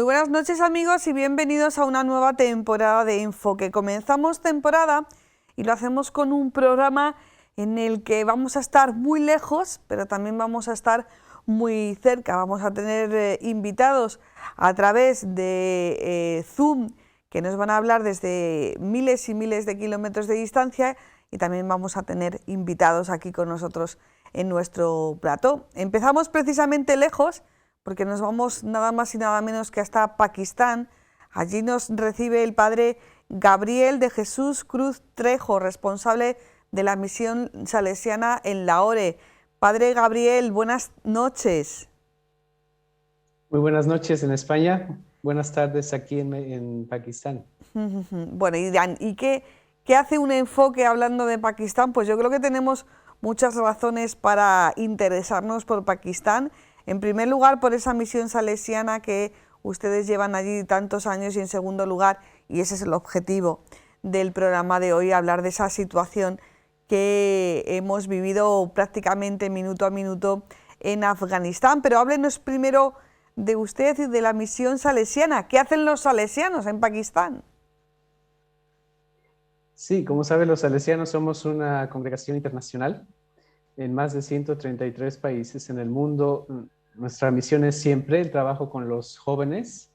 Muy buenas noches amigos y bienvenidos a una nueva temporada de Enfoque. Comenzamos temporada y lo hacemos con un programa en el que vamos a estar muy lejos, pero también vamos a estar muy cerca. Vamos a tener invitados a través de Zoom que nos van a hablar desde miles y miles de kilómetros de distancia, y también vamos a tener invitados aquí con nosotros en nuestro plató. Empezamos precisamente lejos porque nos vamos nada más y nada menos que hasta Pakistán. Allí nos recibe el padre Gabriel de Jesús Cruz Trejo, responsable de la misión salesiana en Lahore. Padre Gabriel, buenas noches. Muy buenas noches en España, buenas tardes aquí en Pakistán. Bueno, ¿y qué hace un enfoque hablando de Pakistán? Pues yo creo que tenemos muchas razones para interesarnos por Pakistán. En primer lugar, por esa misión salesiana que ustedes llevan allí tantos años, y en segundo lugar, y ese es el objetivo del programa de hoy, hablar de esa situación que hemos vivido prácticamente minuto a minuto en Afganistán. Pero háblenos primero de usted y de la misión salesiana. ¿Qué hacen los salesianos en Pakistán? Sí, como sabe, los salesianos somos una congregación internacional en más de 133 países en el mundo. Nuestra misión es siempre el trabajo con los jóvenes,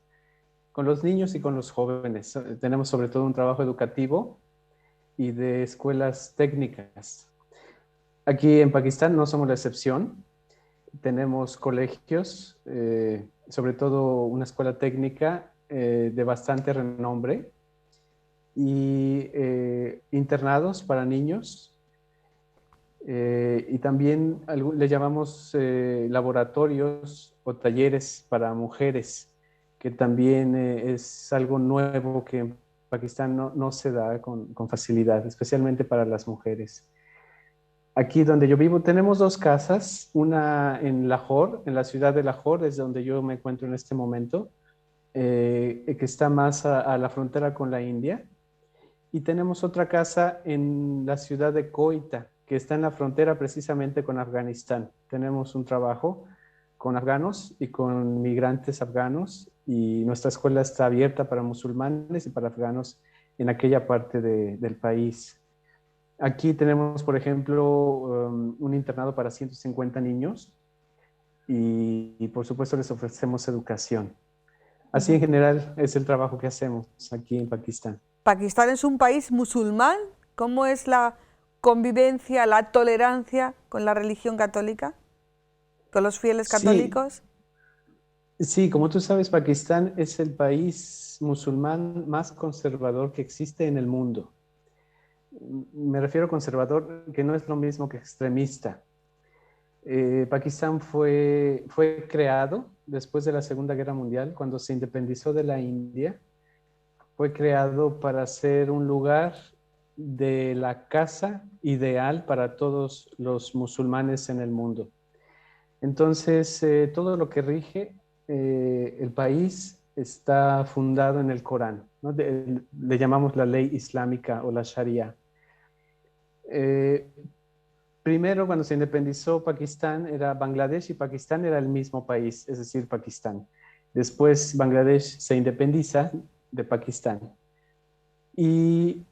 con los niños y con los jóvenes. Tenemos sobre todo un trabajo educativo y de escuelas técnicas. Aquí en Pakistán no somos la excepción. Tenemos colegios, sobre todo una escuela técnica de bastante renombre, y internados para niños, y también le llamamos laboratorios o talleres para mujeres, que también es algo nuevo que en Pakistán no se da con facilidad, especialmente para las mujeres. Aquí donde yo vivo tenemos dos casas, una en Lahore, en la ciudad de Lahore, es donde yo me encuentro en este momento, que está más a la frontera con la India. Y tenemos otra casa en la ciudad de Koita, que está en la frontera precisamente con Afganistán. Tenemos un trabajo con afganos y con migrantes afganos, y nuestra escuela está abierta para musulmanes y para afganos en aquella parte del país. Aquí tenemos, por ejemplo, un internado para 150 niños y por supuesto les ofrecemos educación. Así en general es el trabajo que hacemos aquí en Pakistán. Pakistán es un país musulmán. ¿Cómo es la convivencia, la tolerancia con la religión católica, con los fieles Sí, católicos? sí, como tú sabes, Pakistán es el país musulmán más conservador que existe en el mundo. Me refiero a conservador, que no es lo mismo que extremista. Pakistán fue creado después de la Segunda Guerra Mundial, cuando se independizó de la India. Fue creado para ser un lugar de la casa ideal para todos los musulmanes en el mundo. Entonces, todo lo que rige el país está fundado en el Corán, ¿no? Le llamamos la ley islámica o la Sharia. Eh, Primero, cuando se independizó Pakistán, era Bangladesh y Pakistán era el mismo país, es decir, Pakistán. Después Bangladesh se independiza de Pakistán. Y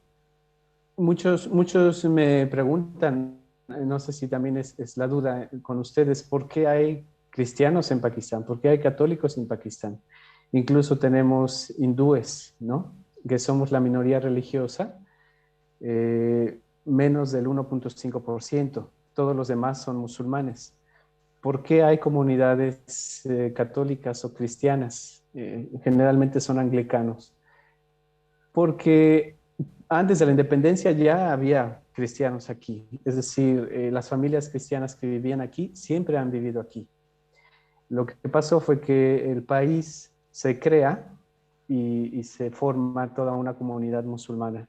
muchos me preguntan, no sé si también es la duda con ustedes, ¿por qué hay cristianos en Pakistán? ¿Por qué hay católicos en Pakistán? Incluso tenemos hindúes, ¿no? Que somos la minoría religiosa, menos del 1.5%. Todos los demás son musulmanes. ¿Por qué hay comunidades católicas o cristianas? Generalmente son anglicanos. Porque antes de la independencia ya había cristianos aquí, es decir, las familias cristianas que vivían aquí siempre han vivido aquí. Lo que pasó fue que el país se crea y se forma toda una comunidad musulmana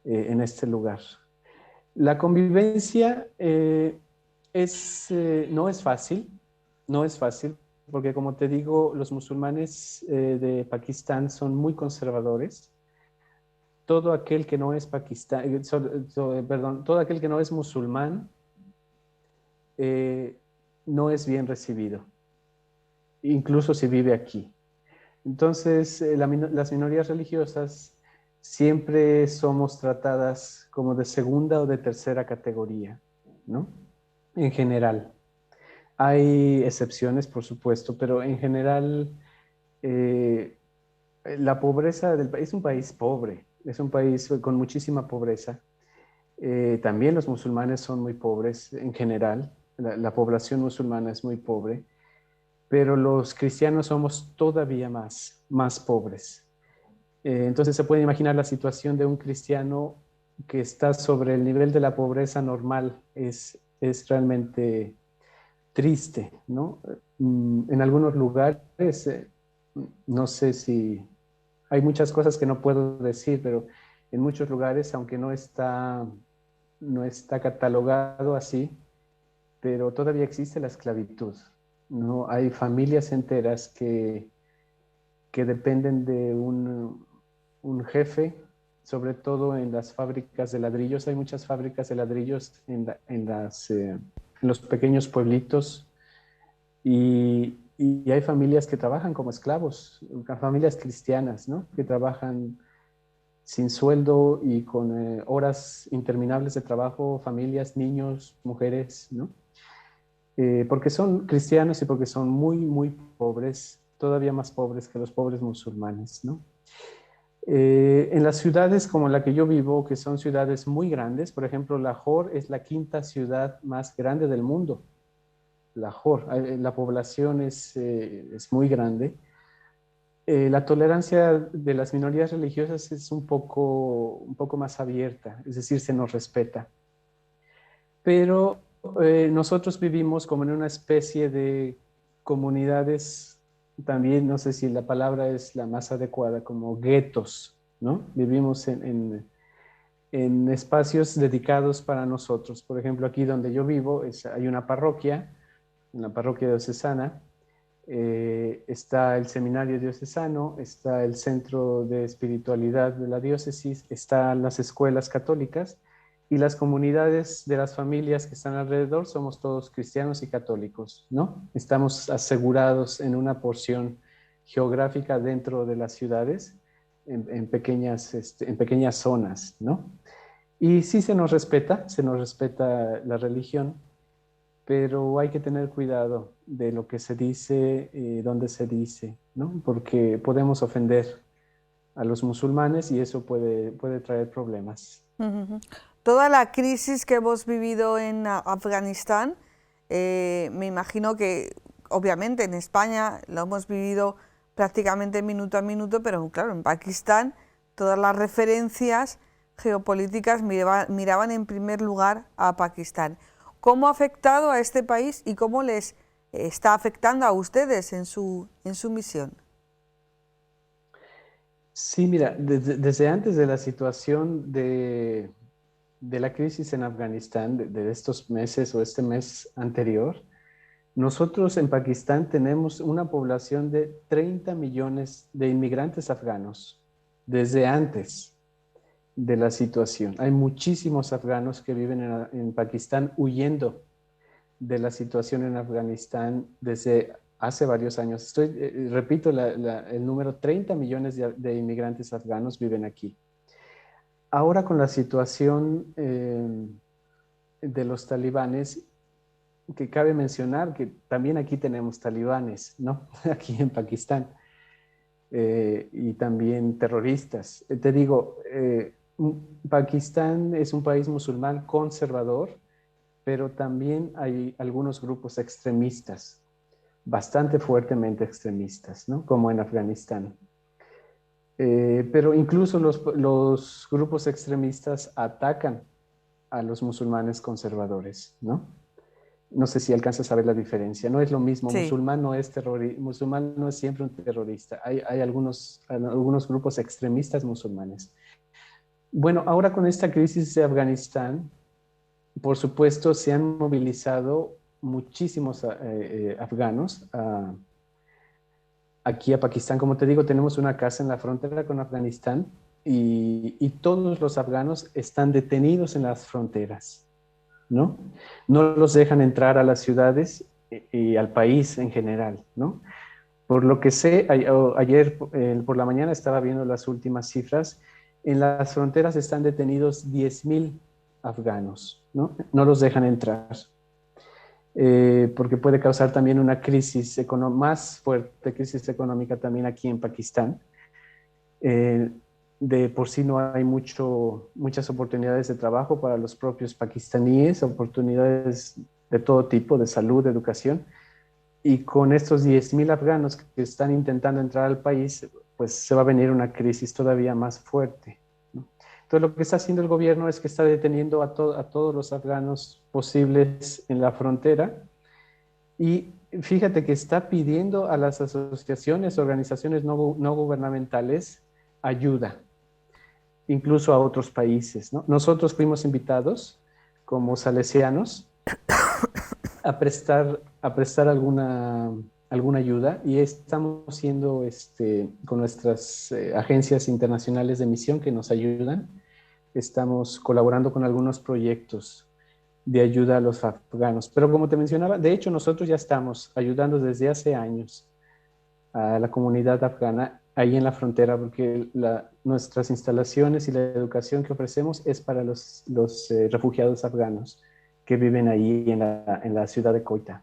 en este lugar. La convivencia no es fácil, no es fácil, porque como te digo, los musulmanes de Pakistán son muy conservadores. Todo aquel que no es todo aquel que no es musulmán no es bien recibido, incluso si vive aquí. Entonces, las minorías religiosas siempre somos tratadas como de segunda o de tercera categoría, ¿no? En general. Hay excepciones, por supuesto, pero en general la pobreza del país es un país pobre, es un país con muchísima pobreza. También los musulmanes son muy pobres en general, la población musulmana es muy pobre, pero los cristianos somos todavía más pobres. Entonces se puede imaginar la situación de un cristiano que está sobre el nivel de la pobreza normal, es realmente triste, ¿no? En algunos lugares, no sé si hay muchas cosas que no puedo decir, pero en muchos lugares, aunque no está catalogado así, pero todavía existe la esclavitud, ¿no? Hay familias enteras que dependen de un jefe, sobre todo en las fábricas de ladrillos. Hay muchas fábricas de ladrillos en los pequeños pueblitos y hay familias que trabajan como esclavos, familias cristianas, ¿no? Que trabajan sin sueldo y con horas interminables de trabajo, familias, niños, mujeres, ¿no? Porque son cristianos y porque son muy pobres, todavía más pobres que los pobres musulmanes, ¿no? En las ciudades como la que yo vivo, que son ciudades muy grandes, por ejemplo, Lahore es la quinta ciudad más grande del mundo. Lahore, la población es muy grande. La tolerancia de las minorías religiosas es un poco más abierta, es decir, se nos respeta. Pero nosotros vivimos como en una especie de comunidades, también no sé si la palabra es la más adecuada, como guetos, ¿no? Vivimos en espacios dedicados para nosotros. Por ejemplo, aquí donde yo vivo hay una parroquia diocesana, está el seminario diocesano, está el centro de espiritualidad de la diócesis, están las escuelas católicas y las comunidades de las familias que están alrededor somos todos cristianos y católicos, ¿no? Estamos asegurados en una porción geográfica dentro de las ciudades, en pequeñas zonas, ¿no? Y sí se nos respeta la religión, pero hay que tener cuidado de lo que se dice, dónde se dice, ¿no? Porque podemos ofender a los musulmanes y eso puede traer problemas. Ujú. Toda la crisis que hemos vivido en Afganistán, me imagino que obviamente en España lo hemos vivido prácticamente minuto a minuto, pero claro, en Pakistán todas las referencias geopolíticas miraban en primer lugar a Pakistán. ¿Cómo ha afectado a este país y cómo les está afectando a ustedes en su misión? Sí, mira, desde antes de la situación de la crisis en Afganistán, de estos meses o este mes anterior, nosotros en Pakistán tenemos una población de 30 millones de inmigrantes afganos, desde antes de la situación. Hay muchísimos afganos que viven en Pakistán huyendo de la situación en Afganistán desde hace varios años. Repito el número, 30 millones de inmigrantes afganos viven aquí. Ahora con la situación de los talibanes, que cabe mencionar que también aquí tenemos talibanes, ¿no? Aquí en Pakistán, y también terroristas. Te digo, Pakistán es un país musulmán conservador, pero también hay algunos grupos extremistas, bastante fuertemente extremistas, ¿no? Como en Afganistán. Pero incluso los grupos extremistas atacan a los musulmanes conservadores, ¿no? No sé si alcanzas a ver la diferencia. No es lo mismo. Sí. Musulmán no es siempre un terrorista. Hay algunos grupos extremistas musulmanes. Bueno, ahora con esta crisis de Afganistán, por supuesto, se han movilizado muchísimos afganos aquí a Pakistán. Como te digo, tenemos una casa en la frontera con Afganistán y todos los afganos están detenidos en las fronteras, ¿no? No los dejan entrar a las ciudades y al país en general, ¿no? Por lo que sé, ayer por la mañana estaba viendo las últimas cifras. En las fronteras están detenidos 10.000 afganos, ¿no? No los dejan entrar, porque puede causar también una crisis más fuerte, crisis económica también aquí en Pakistán. De por sí no hay muchas oportunidades de trabajo para los propios pakistaníes, oportunidades de todo tipo, de salud, de educación. Y con estos 10.000 afganos que están intentando entrar al país, pues se va a venir una crisis todavía más fuerte, ¿no? Entonces lo que está haciendo el gobierno es que está deteniendo a todos los afganos posibles en la frontera, y fíjate que está pidiendo a las asociaciones, organizaciones no gubernamentales ayuda, incluso a otros países, ¿no? Nosotros fuimos invitados como salesianos a prestar alguna ayuda, y estamos haciendo con nuestras agencias internacionales de misión que nos ayudan. Estamos colaborando con algunos proyectos de ayuda a los afganos. Pero como te mencionaba, de hecho nosotros ya estamos ayudando desde hace años a la comunidad afgana ahí en la frontera, porque nuestras instalaciones y la educación que ofrecemos es para los refugiados afganos que viven ahí en la ciudad de Quetta.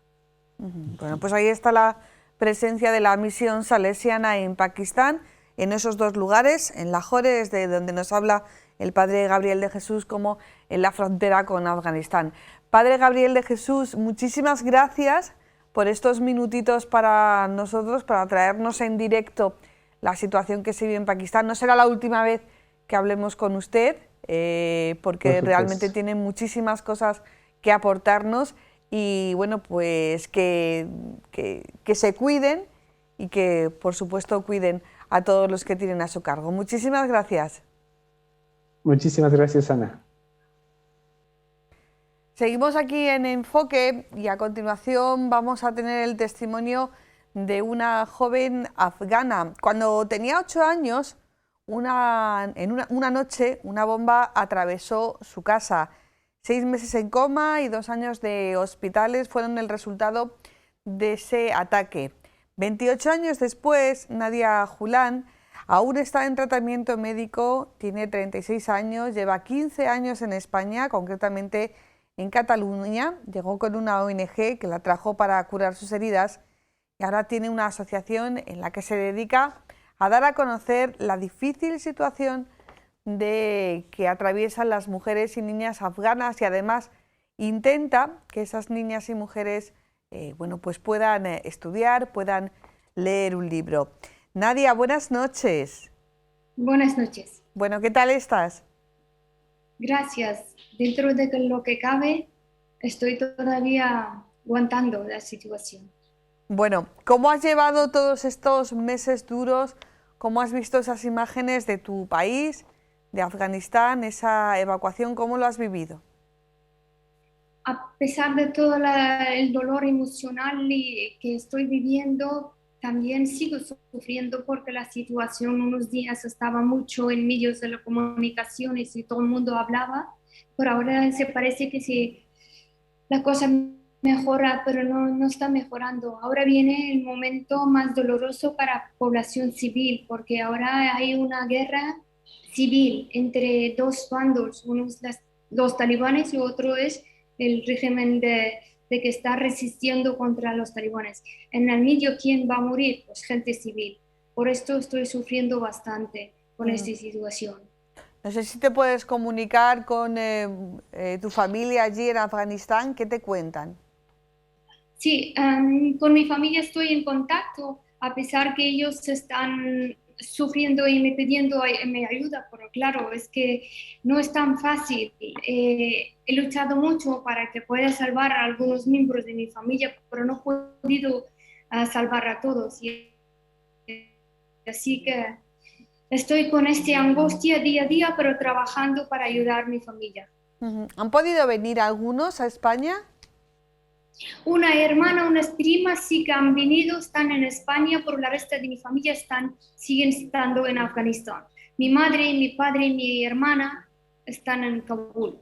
Bueno, pues ahí está la presencia de la misión salesiana en Pakistán, en esos dos lugares, en Lahore, desde donde nos habla el Padre Gabriel de Jesús, como en la frontera con Afganistán. Padre Gabriel de Jesús, muchísimas gracias por estos minutitos para nosotros, para traernos en directo la situación que se vive en Pakistán. No será la última vez que hablemos con usted, porque realmente tiene muchísimas cosas que aportarnos, y bueno, pues que se cuiden y que por supuesto cuiden a todos los que tienen a su cargo. Muchísimas gracias. Muchísimas gracias, Ana. Seguimos aquí en Enfoque y a continuación vamos a tener el testimonio de una joven afgana. Cuando tenía 8 años, una noche una bomba atravesó su casa. 6 meses en coma y 2 años de hospitales fueron el resultado de ese ataque. 28 años después, Nadia Julan aún está en tratamiento médico, tiene 36 años, lleva 15 años en España, concretamente en Cataluña. Llegó con una ONG que la trajo para curar sus heridas y ahora tiene una asociación en la que se dedica a dar a conocer la difícil situación que atraviesan las mujeres y niñas afganas, y además intenta que esas niñas y mujeres pues puedan estudiar, puedan leer un libro. Nadia, buenas noches. Buenas noches. Bueno, ¿qué tal estás? Gracias. Dentro de lo que cabe, estoy todavía aguantando la situación. Bueno, ¿cómo has llevado todos estos meses duros? ¿Cómo has visto esas imágenes de tu país, de Afganistán, esa evacuación? ¿Cómo lo has vivido? A pesar de todo el dolor emocional que estoy viviendo, también sigo sufriendo porque la situación unos días estaba mucho en medios de las comunicaciones y todo el mundo hablaba, pero ahora se parece que la cosa mejora, pero no está mejorando. Ahora viene el momento más doloroso para la población civil, porque ahora hay una guerra civil entre dos bandos, uno es los talibanes y otro es el régimen de que está resistiendo contra los talibanes. En el medio, ¿quién va a morir? Pues gente civil. Por esto estoy sufriendo bastante con esta situación. No sé si te puedes comunicar con tu familia allí en Afganistán. ¿Qué te cuentan? Sí, con mi familia estoy en contacto, a pesar que ellos están sufriendo y me pidiendo mi ayuda, pero claro, es que no es tan fácil. He luchado mucho para que pueda salvar a algunos miembros de mi familia, pero no he podido salvar a todos. Así que estoy con esta angustia día a día, pero trabajando para ayudar a mi familia. ¿Han podido venir algunos a España? Una hermana, unas primas sí que han venido, están en España, pero la resto de mi familia siguen estando en Afganistán. Mi madre, mi padre y mi hermana están en Kabul.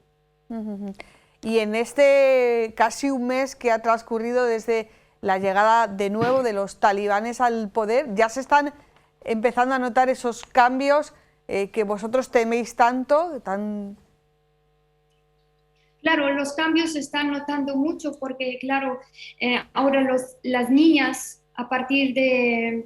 Y en este casi un mes que ha transcurrido desde la llegada de nuevo de los talibanes al poder. Ya se están empezando a notar esos cambios que vosotros teméis tanto, Claro, los cambios se están notando mucho porque, claro, ahora las niñas a partir de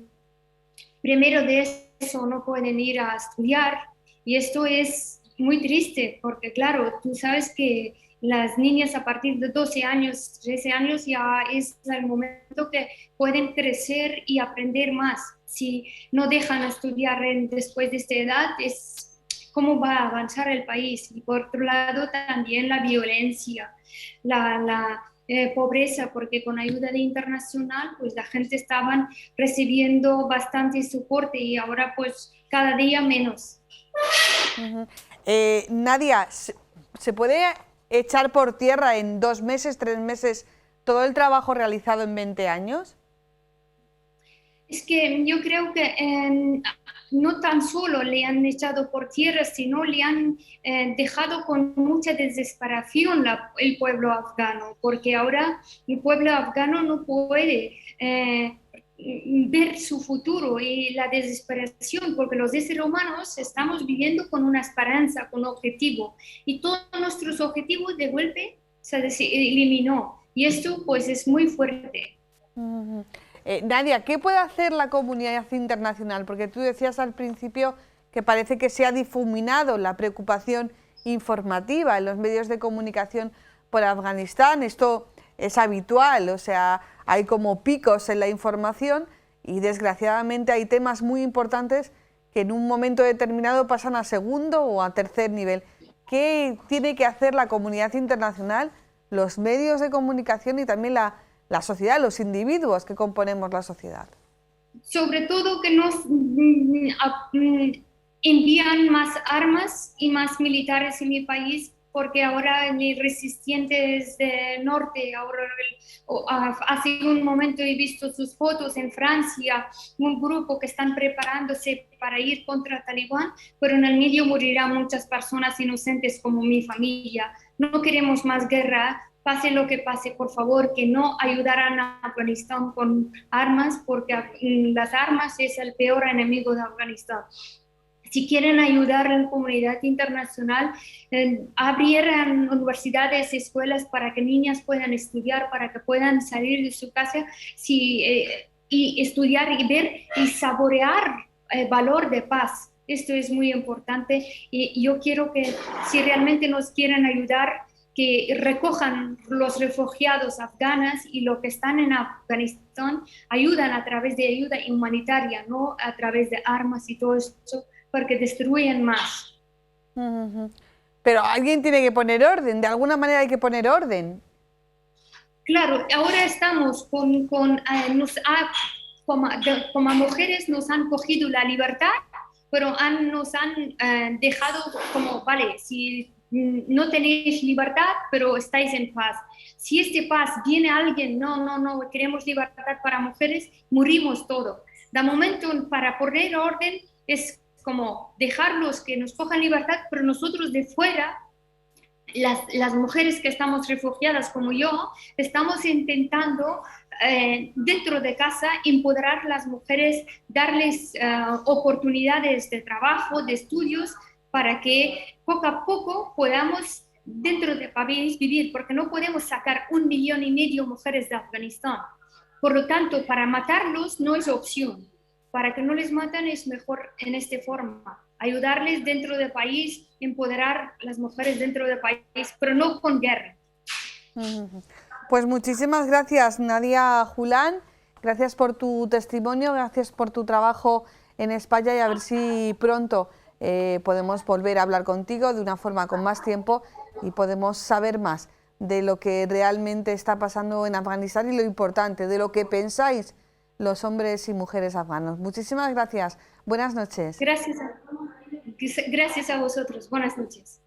primero de eso no pueden ir a estudiar y esto es muy triste porque, claro, tú sabes que las niñas a partir de 12 años, 13 años ya es el momento que pueden crecer y aprender más. Si no dejan estudiar después de esta edad, es cómo va a avanzar el país. Y por otro lado también la violencia, la pobreza, porque con ayuda de internacional pues la gente estaban recibiendo bastante soporte y ahora pues cada día menos. Nadia, ¿se puede echar por tierra en 2 meses, 3 meses todo el trabajo realizado en 20 años? Es que yo creo que no tan solo le han echado por tierra, sino le han dejado con mucha desesperación el pueblo afgano, porque ahora el pueblo afgano no puede ver su futuro y la desesperación, porque los seres humanos estamos viviendo con una esperanza, con un objetivo, y todos nuestros objetivos de golpe se eliminó, y esto pues es muy fuerte. Nadia, ¿qué puede hacer la comunidad internacional? Porque tú decías al principio que parece que se ha difuminado la preocupación informativa en los medios de comunicación por Afganistán. Esto es habitual, o sea, hay como picos en la información y desgraciadamente hay temas muy importantes que en un momento determinado pasan a segundo o a tercer nivel. ¿Qué tiene que hacer la comunidad internacional, los medios de comunicación y también la sociedad, los individuos que componemos la sociedad? Sobre todo que nos envían más armas y más militares en mi país, porque ahora los resistentes del norte, ahora hace un momento he visto sus fotos en Francia, un grupo que están preparándose para ir contra Talibán, pero en el medio morirán muchas personas inocentes como mi familia. No queremos más guerra. Pase lo que pase, por favor, que no ayudaran a Afganistán con armas, porque las armas es el peor enemigo de Afganistán. Si quieren ayudar a la comunidad internacional, abrieran universidades, escuelas para que niñas puedan estudiar, para que puedan salir de su casa y estudiar y ver y saborear el valor de paz. Esto es muy importante y yo quiero que si realmente nos quieren ayudar, que recojan los refugiados afganos y los que están en Afganistán ayudan a través de ayuda humanitaria, no a través de armas y todo eso, porque destruyen más. Pero alguien tiene que poner orden, de alguna manera hay que poner orden. Claro, ahora estamos como mujeres nos han cogido la libertad, pero nos han dejado como, vale, si no tenéis libertad, pero estáis en paz. Si este paz viene alguien, no, queremos libertad para mujeres, morimos todo. De momento, para poner orden, es como dejarlos que nos cojan libertad, pero nosotros de fuera, las mujeres que estamos refugiadas como yo, estamos intentando dentro de casa empoderar a las mujeres, darles oportunidades de trabajo, de estudios, para que poco a poco podamos dentro del país vivir, porque no podemos sacar 1,5 millones de mujeres de Afganistán. Por lo tanto, para matarlos no es opción. Para que no les maten es mejor en esta forma. Ayudarles dentro del país, empoderar a las mujeres dentro del país, pero no con guerra. Pues muchísimas gracias, Nadia Julan. Gracias por tu testimonio, gracias por tu trabajo en España y a ver si pronto podemos volver a hablar contigo de una forma con más tiempo y podemos saber más de lo que realmente está pasando en Afganistán y lo importante, de lo que pensáis los hombres y mujeres afganos. Muchísimas gracias. Buenas noches. Gracias a vosotros. Buenas noches.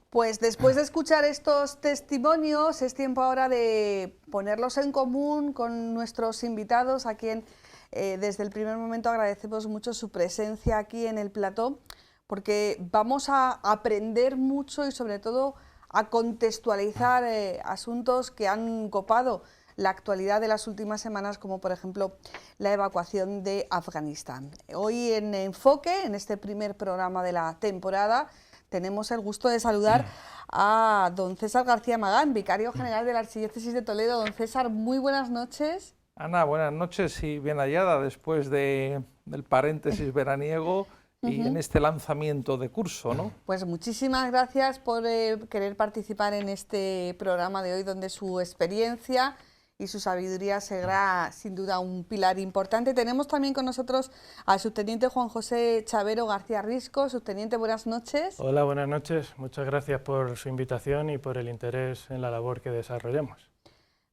Pues después de escuchar estos testimonios, es tiempo ahora de ponerlos en común con nuestros invitados, a quien desde el primer momento agradecemos mucho su presencia aquí en el plató, porque vamos a aprender mucho y sobre todo a contextualizar asuntos que han copado la actualidad de las últimas semanas, como por ejemplo la evacuación de Afganistán. Hoy en Enfoque, en este primer programa de la temporada, tenemos el gusto de saludar a don César García Magán, vicario general de la Archidiócesis de Toledo. Don César, muy buenas noches. Ana, buenas noches y bien hallada después del paréntesis veraniego y en este lanzamiento de curso, ¿no? Pues muchísimas gracias por querer participar en este programa de hoy, donde su experiencia y su sabiduría será sin duda un pilar importante. Tenemos también con nosotros al subteniente Juan José Chavero García Risco. Subteniente, buenas noches. Hola, buenas noches. Muchas gracias por su invitación y por el interés en la labor que desarrollamos.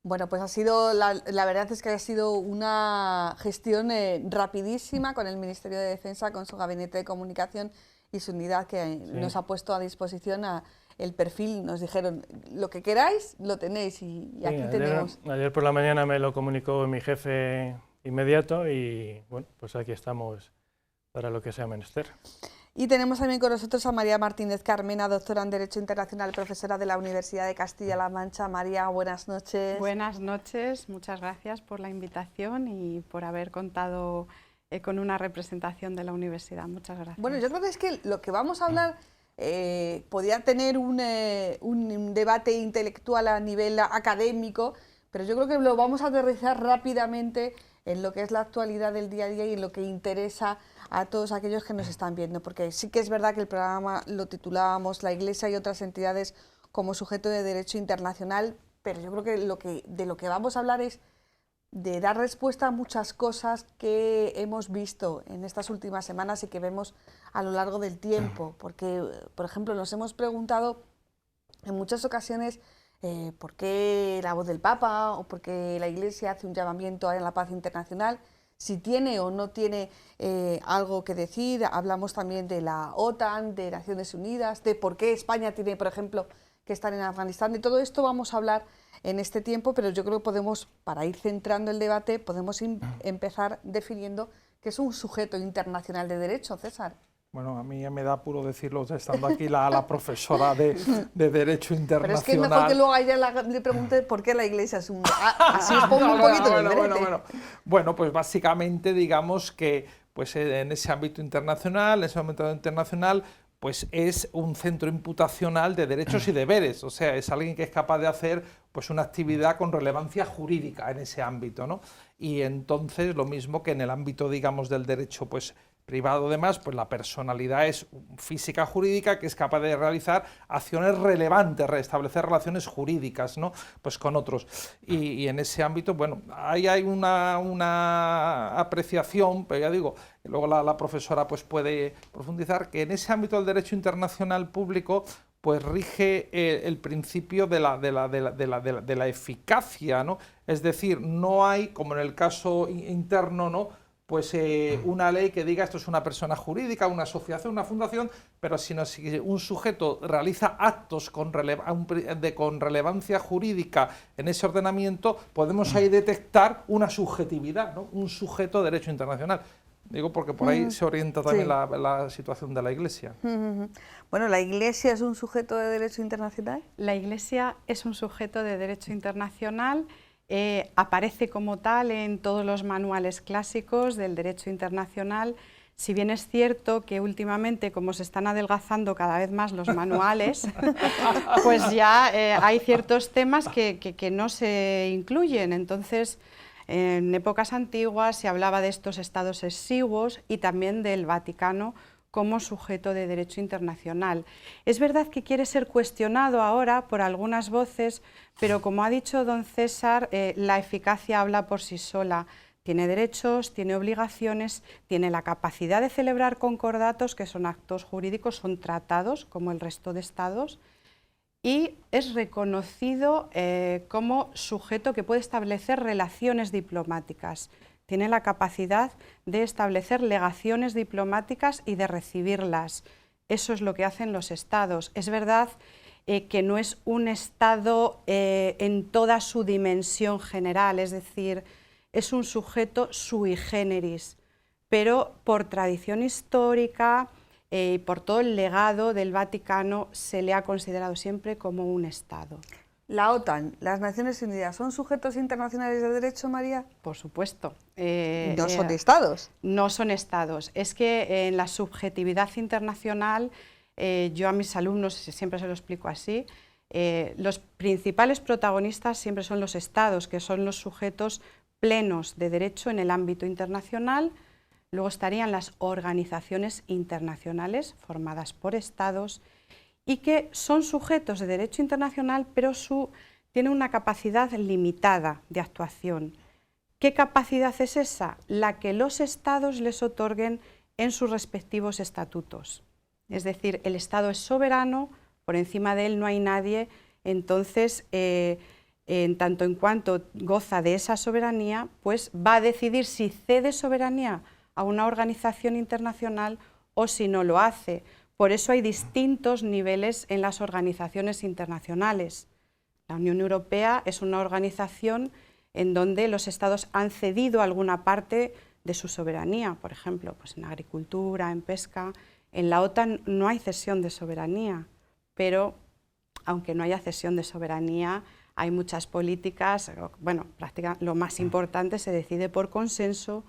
Bueno, pues ha sido, la verdad es que ha sido una gestión rapidísima con el Ministerio de Defensa, con su gabinete de comunicación y su unidad que nos ha puesto a disposición el perfil. Nos dijeron, lo que queráis, lo tenéis y aquí tenemos. Ayer por la mañana me lo comunicó mi jefe inmediato y bueno, pues aquí estamos para lo que sea menester. Y tenemos también con nosotros a María Martínez Carmena, doctora en Derecho Internacional, profesora de la Universidad de Castilla-La Mancha. María, buenas noches. Buenas noches, muchas gracias por la invitación y por haber contado con una representación de la universidad. Muchas gracias. Bueno, yo creo que es que lo que vamos a hablar podía tener un debate intelectual a nivel académico, pero yo creo que lo vamos a aterrizar rápidamente en lo que es la actualidad del día a día y en lo que interesa a todos aquellos que nos están viendo, porque sí que es verdad que el programa lo titulábamos La Iglesia y otras entidades como sujeto de derecho internacional, pero yo creo que de lo que vamos a hablar es de dar respuesta a muchas cosas que hemos visto en estas últimas semanas y que vemos a lo largo del tiempo, porque, por ejemplo, nos hemos preguntado en muchas ocasiones por qué la voz del Papa o por qué la Iglesia hace un llamamiento a la paz internacional, si tiene o no tiene algo que decir. Hablamos también de la OTAN, de Naciones Unidas, de por qué España tiene, por ejemplo, que estar en Afganistán. De todo esto vamos a hablar en este tiempo, pero yo creo que podemos, para ir centrando el debate, podemos empezar definiendo qué es un sujeto internacional de derecho, César. Bueno, a mí me da apuro decirlo, estando aquí la profesora de Derecho Internacional. Pero es que es mejor que luego a ella le pregunte por qué la Iglesia es un... así os pongo un poquito Bueno, pues básicamente digamos que pues en ese ámbito internacional, pues es un centro imputacional de derechos y deberes, o sea, es alguien que es capaz de hacer pues una actividad con relevancia jurídica en ese ámbito, ¿no? Y entonces lo mismo que en el ámbito, digamos, del derecho pues privado, además, pues la personalidad es física jurídica que es capaz de realizar acciones relevantes, restablecer relaciones jurídicas, ¿no? Pues con otros. Y en ese ámbito, bueno, ahí hay una apreciación, pero ya digo, luego la profesora pues puede profundizar, que en ese ámbito del derecho internacional público pues rige el principio de la eficacia, ¿no? Es decir, no hay, como en el caso interno, ¿no?, pues una ley que diga esto es una persona jurídica, una asociación, una fundación, pero sino si un sujeto realiza actos con relevancia jurídica en ese ordenamiento, podemos ahí detectar una subjetividad, ¿no?, un sujeto de derecho internacional. Digo porque por ahí se orienta también la situación de la Iglesia. Bueno, ¿la Iglesia es un sujeto de derecho internacional? La Iglesia es un sujeto de derecho internacional. Aparece como tal en todos los manuales clásicos del derecho internacional, si bien es cierto que últimamente, como se están adelgazando cada vez más los manuales, pues ya hay ciertos temas que no se incluyen. Entonces, en épocas antiguas se hablaba de estos estados exiguos y también del Vaticano como sujeto de derecho internacional. Es verdad que quiere ser cuestionado ahora por algunas voces, pero como ha dicho don César, la eficacia habla por sí sola. Tiene derechos, tiene obligaciones, tiene la capacidad de celebrar concordatos, que son actos jurídicos, son tratados como el resto de estados, y es reconocido como sujeto que puede establecer relaciones diplomáticas. Tiene la capacidad de establecer legaciones diplomáticas y de recibirlas. Eso es lo que hacen los estados. Es verdad que no es un estado en toda su dimensión general, es decir, es un sujeto sui generis, pero por tradición histórica y por todo el legado del Vaticano se le ha considerado siempre como un estado. La OTAN, las Naciones Unidas, ¿son sujetos internacionales de derecho, María? Por supuesto. No son estados. No son estados. Es que en la subjetividad internacional, yo a mis alumnos siempre se lo explico así, los principales protagonistas siempre son los estados, que son los sujetos plenos de derecho en el ámbito internacional. Luego estarían las organizaciones internacionales formadas por estados y que son sujetos de derecho internacional, pero tienen una capacidad limitada de actuación. ¿Qué capacidad es esa? La que los estados les otorguen en sus respectivos estatutos. Es decir, el estado es soberano, por encima de él no hay nadie, entonces, en tanto en cuanto goza de esa soberanía, pues va a decidir si cede soberanía a una organización internacional o si no lo hace. Por eso hay distintos niveles en las organizaciones internacionales. La Unión Europea es una organización en donde los estados han cedido alguna parte de su soberanía, por ejemplo, pues en agricultura, en pesca. En la OTAN no hay cesión de soberanía, pero aunque no haya cesión de soberanía, hay muchas políticas, bueno, prácticamente lo más importante se decide por consenso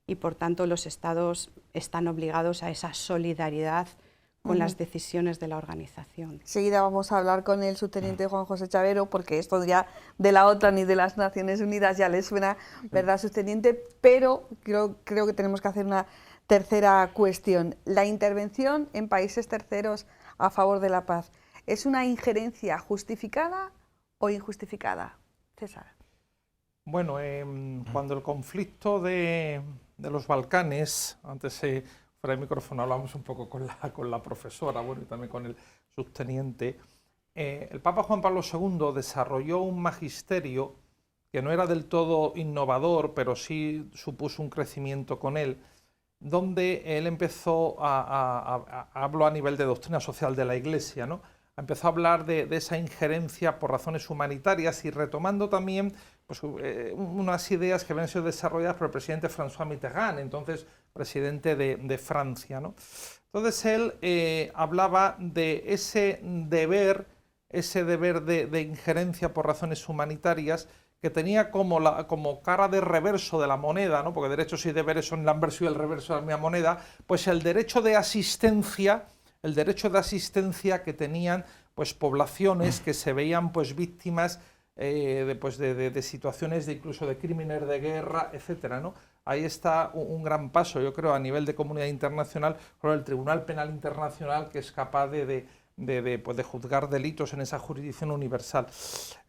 y por tanto los estados están obligados a esa solidaridad con las decisiones de la organización. Enseguida vamos a hablar con el subteniente Juan José Chavero, porque esto ya de la OTAN y de las Naciones Unidas ya le suena, ¿verdad, subteniente? Pero creo que tenemos que hacer una tercera cuestión. La intervención en países terceros a favor de la paz, ¿es una injerencia justificada o injustificada? César. Bueno, cuando el conflicto de los Balcanes, antes fuera del micrófono hablamos un poco con la profesora, bueno, y también con el subteniente, el Papa Juan Pablo II desarrolló un magisterio que no era del todo innovador, pero sí supuso un crecimiento con él, donde él empezó hablo a nivel de doctrina social de la Iglesia, ¿no? Empezó a hablar de esa injerencia por razones humanitarias y retomando también pues, unas ideas que habían sido desarrolladas por el presidente François Mitterrand, entonces presidente de Francia, ¿no? Entonces él hablaba de ese deber de injerencia por razones humanitarias que tenía como cara de reverso de la moneda, ¿no? Porque derechos y deberes son el anverso y el reverso de la misma moneda, pues el derecho de asistencia que tenían pues poblaciones que se veían pues víctimas de situaciones de incluso de crímenes de guerra, etcétera, ¿no? Ahí está un gran paso, yo creo, a nivel de comunidad internacional con el Tribunal Penal Internacional, que es capaz de juzgar delitos en esa jurisdicción universal.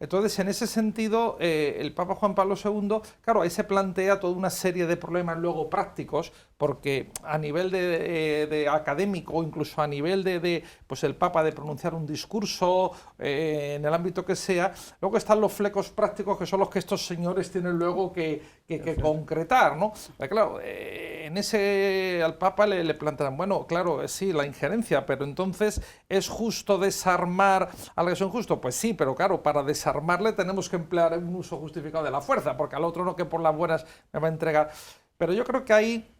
Entonces, en ese sentido, el Papa Juan Pablo II, claro, ahí se plantea toda una serie de problemas luego prácticos, porque a nivel de académico, incluso a nivel pues el Papa de pronunciar un discurso en el ámbito que sea, luego están los flecos prácticos que son los que estos señores tienen luego que concretar, ¿no? Claro, al Papa le plantean, bueno, claro, sí, la injerencia, pero entonces ¿es justo desarmar al que es injusto? Pues sí, pero claro, para desarmarle tenemos que emplear un uso justificado de la fuerza, porque al otro no, que por las buenas me va a entregar. Pero yo creo que ahí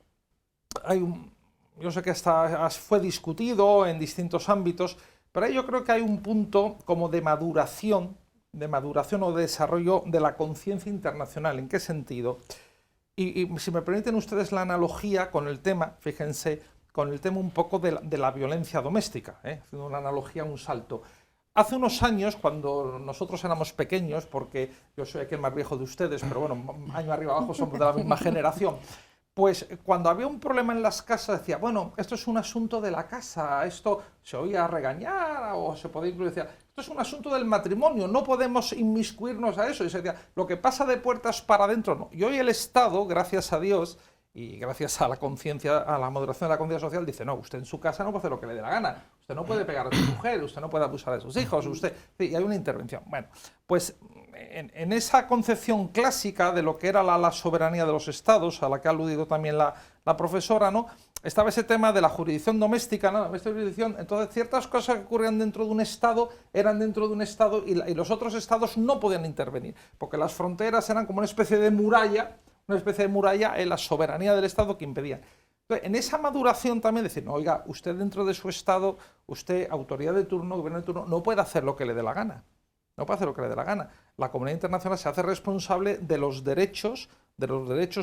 yo sé que hasta fue discutido en distintos ámbitos, pero ahí yo creo que hay un punto como de maduración o de desarrollo de la conciencia internacional. ¿En qué sentido? Y si me permiten ustedes la analogía con el tema, fíjense, con el tema un poco de la violencia doméstica, haciendo una analogía, un salto. Hace unos años, cuando nosotros éramos pequeños, porque yo soy aquí el más viejo de ustedes, pero bueno, año arriba abajo somos de la misma generación, pues cuando había un problema en las casas decía, bueno, esto es un asunto de la casa, esto se oía regañar o se podía incluso decir, esto es un asunto del matrimonio, no podemos inmiscuirnos a eso. Y se decía, lo que pasa de puertas para adentro no. Y hoy el Estado, gracias a Dios, y gracias a la conciencia, a la moderación de la conciencia social, dice, no, usted en su casa no puede hacer lo que le dé la gana, usted no puede pegar a su mujer, usted no puede abusar de sus hijos, y hay una intervención. Bueno, pues en esa concepción clásica de lo que era la soberanía de los estados, a la que ha aludido también la profesora, ¿no? Estaba ese tema de la jurisdicción doméstica, ¿no? Esta jurisdicción, entonces ciertas cosas que ocurrían dentro de un estado eran dentro de un estado y los otros estados no podían intervenir, porque las fronteras eran como una especie de muralla en la soberanía del Estado que impedía. Entonces, en esa maduración también decir, no, oiga, usted dentro de su Estado, usted, autoridad de turno, gobierno de turno, no puede hacer lo que le dé la gana. no puede hacer lo que le dé la gana. La comunidad internacional se hace responsable de los derechos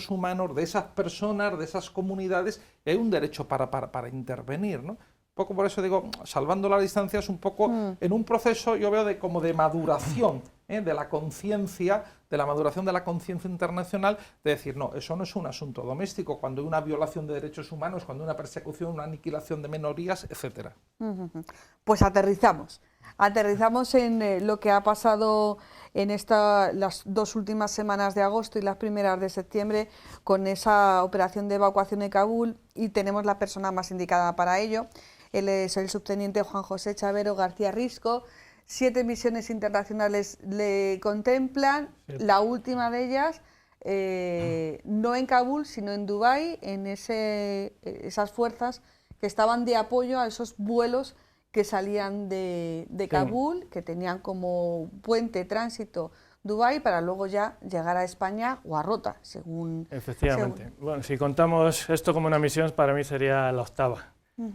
humanos de esas personas, de esas comunidades, y hay un derecho para intervenir, ¿no? Un poco por eso digo, salvando las distancias, un poco en un proceso, yo veo como de maduración, de la conciencia, de la maduración de la conciencia internacional, de decir, no, eso no es un asunto doméstico, cuando hay una violación de derechos humanos, cuando hay una persecución, una aniquilación de minorías, etcétera. Pues aterrizamos en lo que ha pasado en las 2 últimas semanas de agosto y las primeras de septiembre con esa operación de evacuación de Kabul, y tenemos la persona más indicada para ello. Él es el subteniente Juan José Chavero García Risco. 7 misiones internacionales le contemplan, la última de ellas no en Kabul, sino en Dubái, en esas fuerzas que estaban de apoyo a esos vuelos que salían de Kabul, que tenían como puente tránsito Dubái para luego ya llegar a España o a Rota, según... Efectivamente. Bueno, si contamos esto como una misión, para mí sería la 8ª.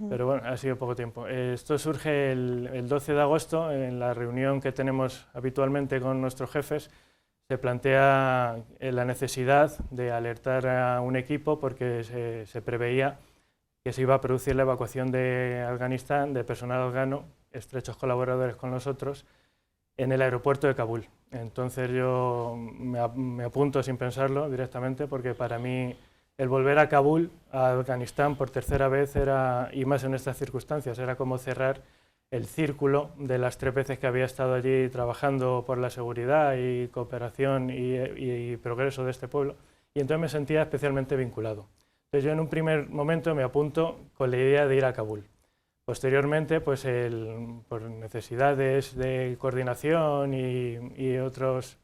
Pero bueno, ha sido poco tiempo. Esto surge el 12 de agosto, en la reunión que tenemos habitualmente con nuestros jefes. Se plantea la necesidad de alertar a un equipo porque se preveía que se iba a producir la evacuación de Afganistán, de personal afgano, estrechos colaboradores con nosotros, en el aeropuerto de Kabul. Entonces yo me apunto sin pensarlo directamente, porque para mí el volver a Kabul, a Afganistán por 3ª vez, y más en estas circunstancias, era como cerrar el círculo de las 3 veces que había estado allí trabajando por la seguridad y cooperación y progreso de este pueblo, y entonces me sentía especialmente vinculado. Entonces yo en un primer momento me apunto con la idea de ir a Kabul. Posteriormente, pues por necesidades de coordinación y otros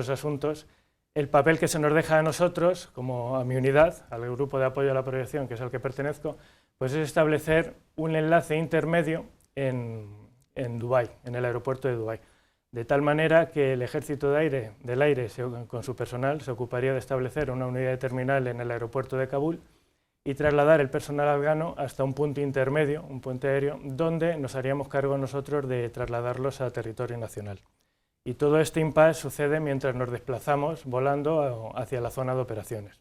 asuntos, el papel que se nos deja a nosotros, como a mi unidad, al grupo de apoyo a la proyección, que es al que pertenezco, pues es establecer un enlace intermedio en Dubái, en el aeropuerto de Dubái, de tal manera que el Ejército del Aire, con su personal, se ocuparía de establecer una unidad de terminal en el aeropuerto de Kabul y trasladar el personal afgano hasta un punto intermedio, un puente aéreo, donde nos haríamos cargo nosotros de trasladarlos a territorio nacional. Y todo este impasse sucede mientras nos desplazamos volando hacia la zona de operaciones.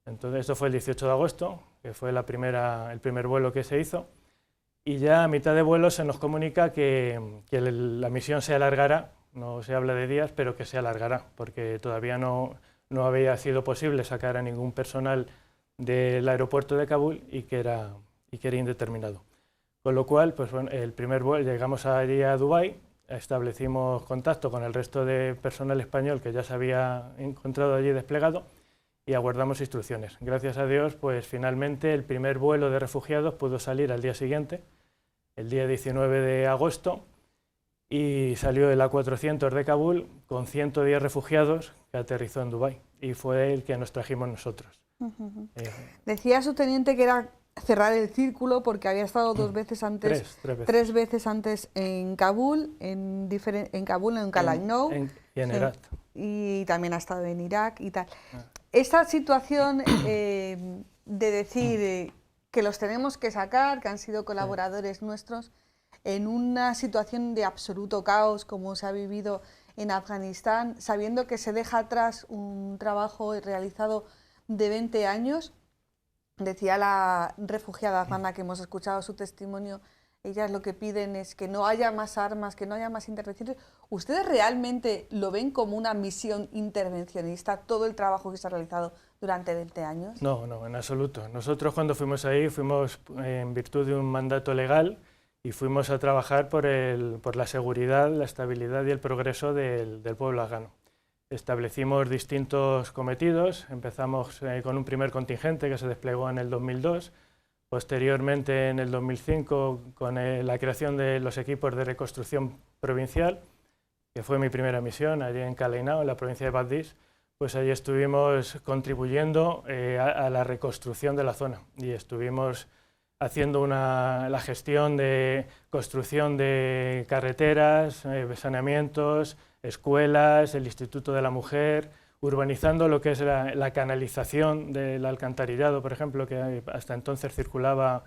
Entonces, esto fue el 18 de agosto, que fue el primer vuelo que se hizo, y ya a mitad de vuelo se nos comunica que la misión se alargará, no se habla de días, pero que se alargará, porque todavía no había sido posible sacar a ningún personal del aeropuerto de Kabul y que era indeterminado. Con lo cual, pues bueno, el primer vuelo, llegamos allí a Dubái, establecimos contacto con el resto de personal español que ya se había encontrado allí desplegado y aguardamos instrucciones. Gracias a Dios, pues finalmente el primer vuelo de refugiados pudo salir al día siguiente, el día 19 de agosto, y salió el A400 de Kabul con 110 refugiados que aterrizó en Dubái, y fue el que nos trajimos nosotros. Decía su teniente que era cerrar el círculo porque había estado 2 veces antes, tres veces antes en Kabul, en Kabul, en Kalaino, y en Herat. Y también ha estado en Irak y tal. Esta situación de decir que los tenemos que sacar, que han sido colaboradores nuestros, en una situación de absoluto caos como se ha vivido en Afganistán, sabiendo que se deja atrás un trabajo realizado de 20 años, decía la refugiada afgana que hemos escuchado su testimonio, ellas lo que piden es que no haya más armas, que no haya más intervenciones. ¿Ustedes realmente lo ven como una misión intervencionista, todo el trabajo que se ha realizado durante 20 años? No, en absoluto. Nosotros cuando fuimos ahí fuimos en virtud de un mandato legal y fuimos a trabajar por la seguridad, la estabilidad y el progreso del pueblo afgano. Establecimos distintos cometidos, empezamos con un primer contingente que se desplegó en el 2002, posteriormente en el 2005 con la creación de los equipos de reconstrucción provincial, que fue mi primera misión allí en Kalaino, en la provincia de Badghis, pues allí estuvimos contribuyendo a la reconstrucción de la zona y estuvimos haciendo la gestión de construcción de carreteras, saneamientos, escuelas, el Instituto de la Mujer, urbanizando lo que es la canalización del alcantarillado, por ejemplo, que hasta entonces circulaba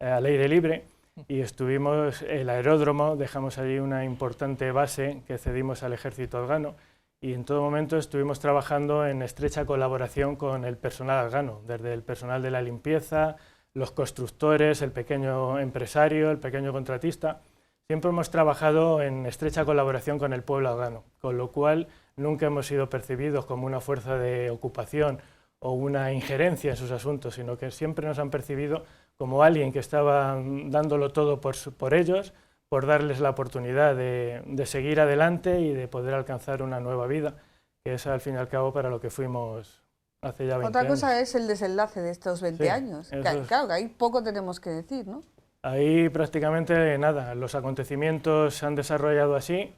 al aire libre, y estuvimos, el aeródromo, dejamos allí una importante base que cedimos al ejército afgano, y en todo momento estuvimos trabajando en estrecha colaboración con el personal afgano, desde el personal de la limpieza, los constructores, el pequeño empresario, el pequeño contratista. Siempre hemos trabajado en estrecha colaboración con el pueblo afgano, con lo cual nunca hemos sido percibidos como una fuerza de ocupación o una injerencia en sus asuntos, sino que siempre nos han percibido como alguien que estaba dándolo todo por ellos, por darles la oportunidad de seguir adelante y de poder alcanzar una nueva vida, que es al fin y al cabo para lo que fuimos hace ya 20 Otra años. cosa es el desenlace de estos 20 Sí, años. eso Claro, que ahí poco tenemos que decir, ¿no? Ahí prácticamente nada, los acontecimientos se han desarrollado así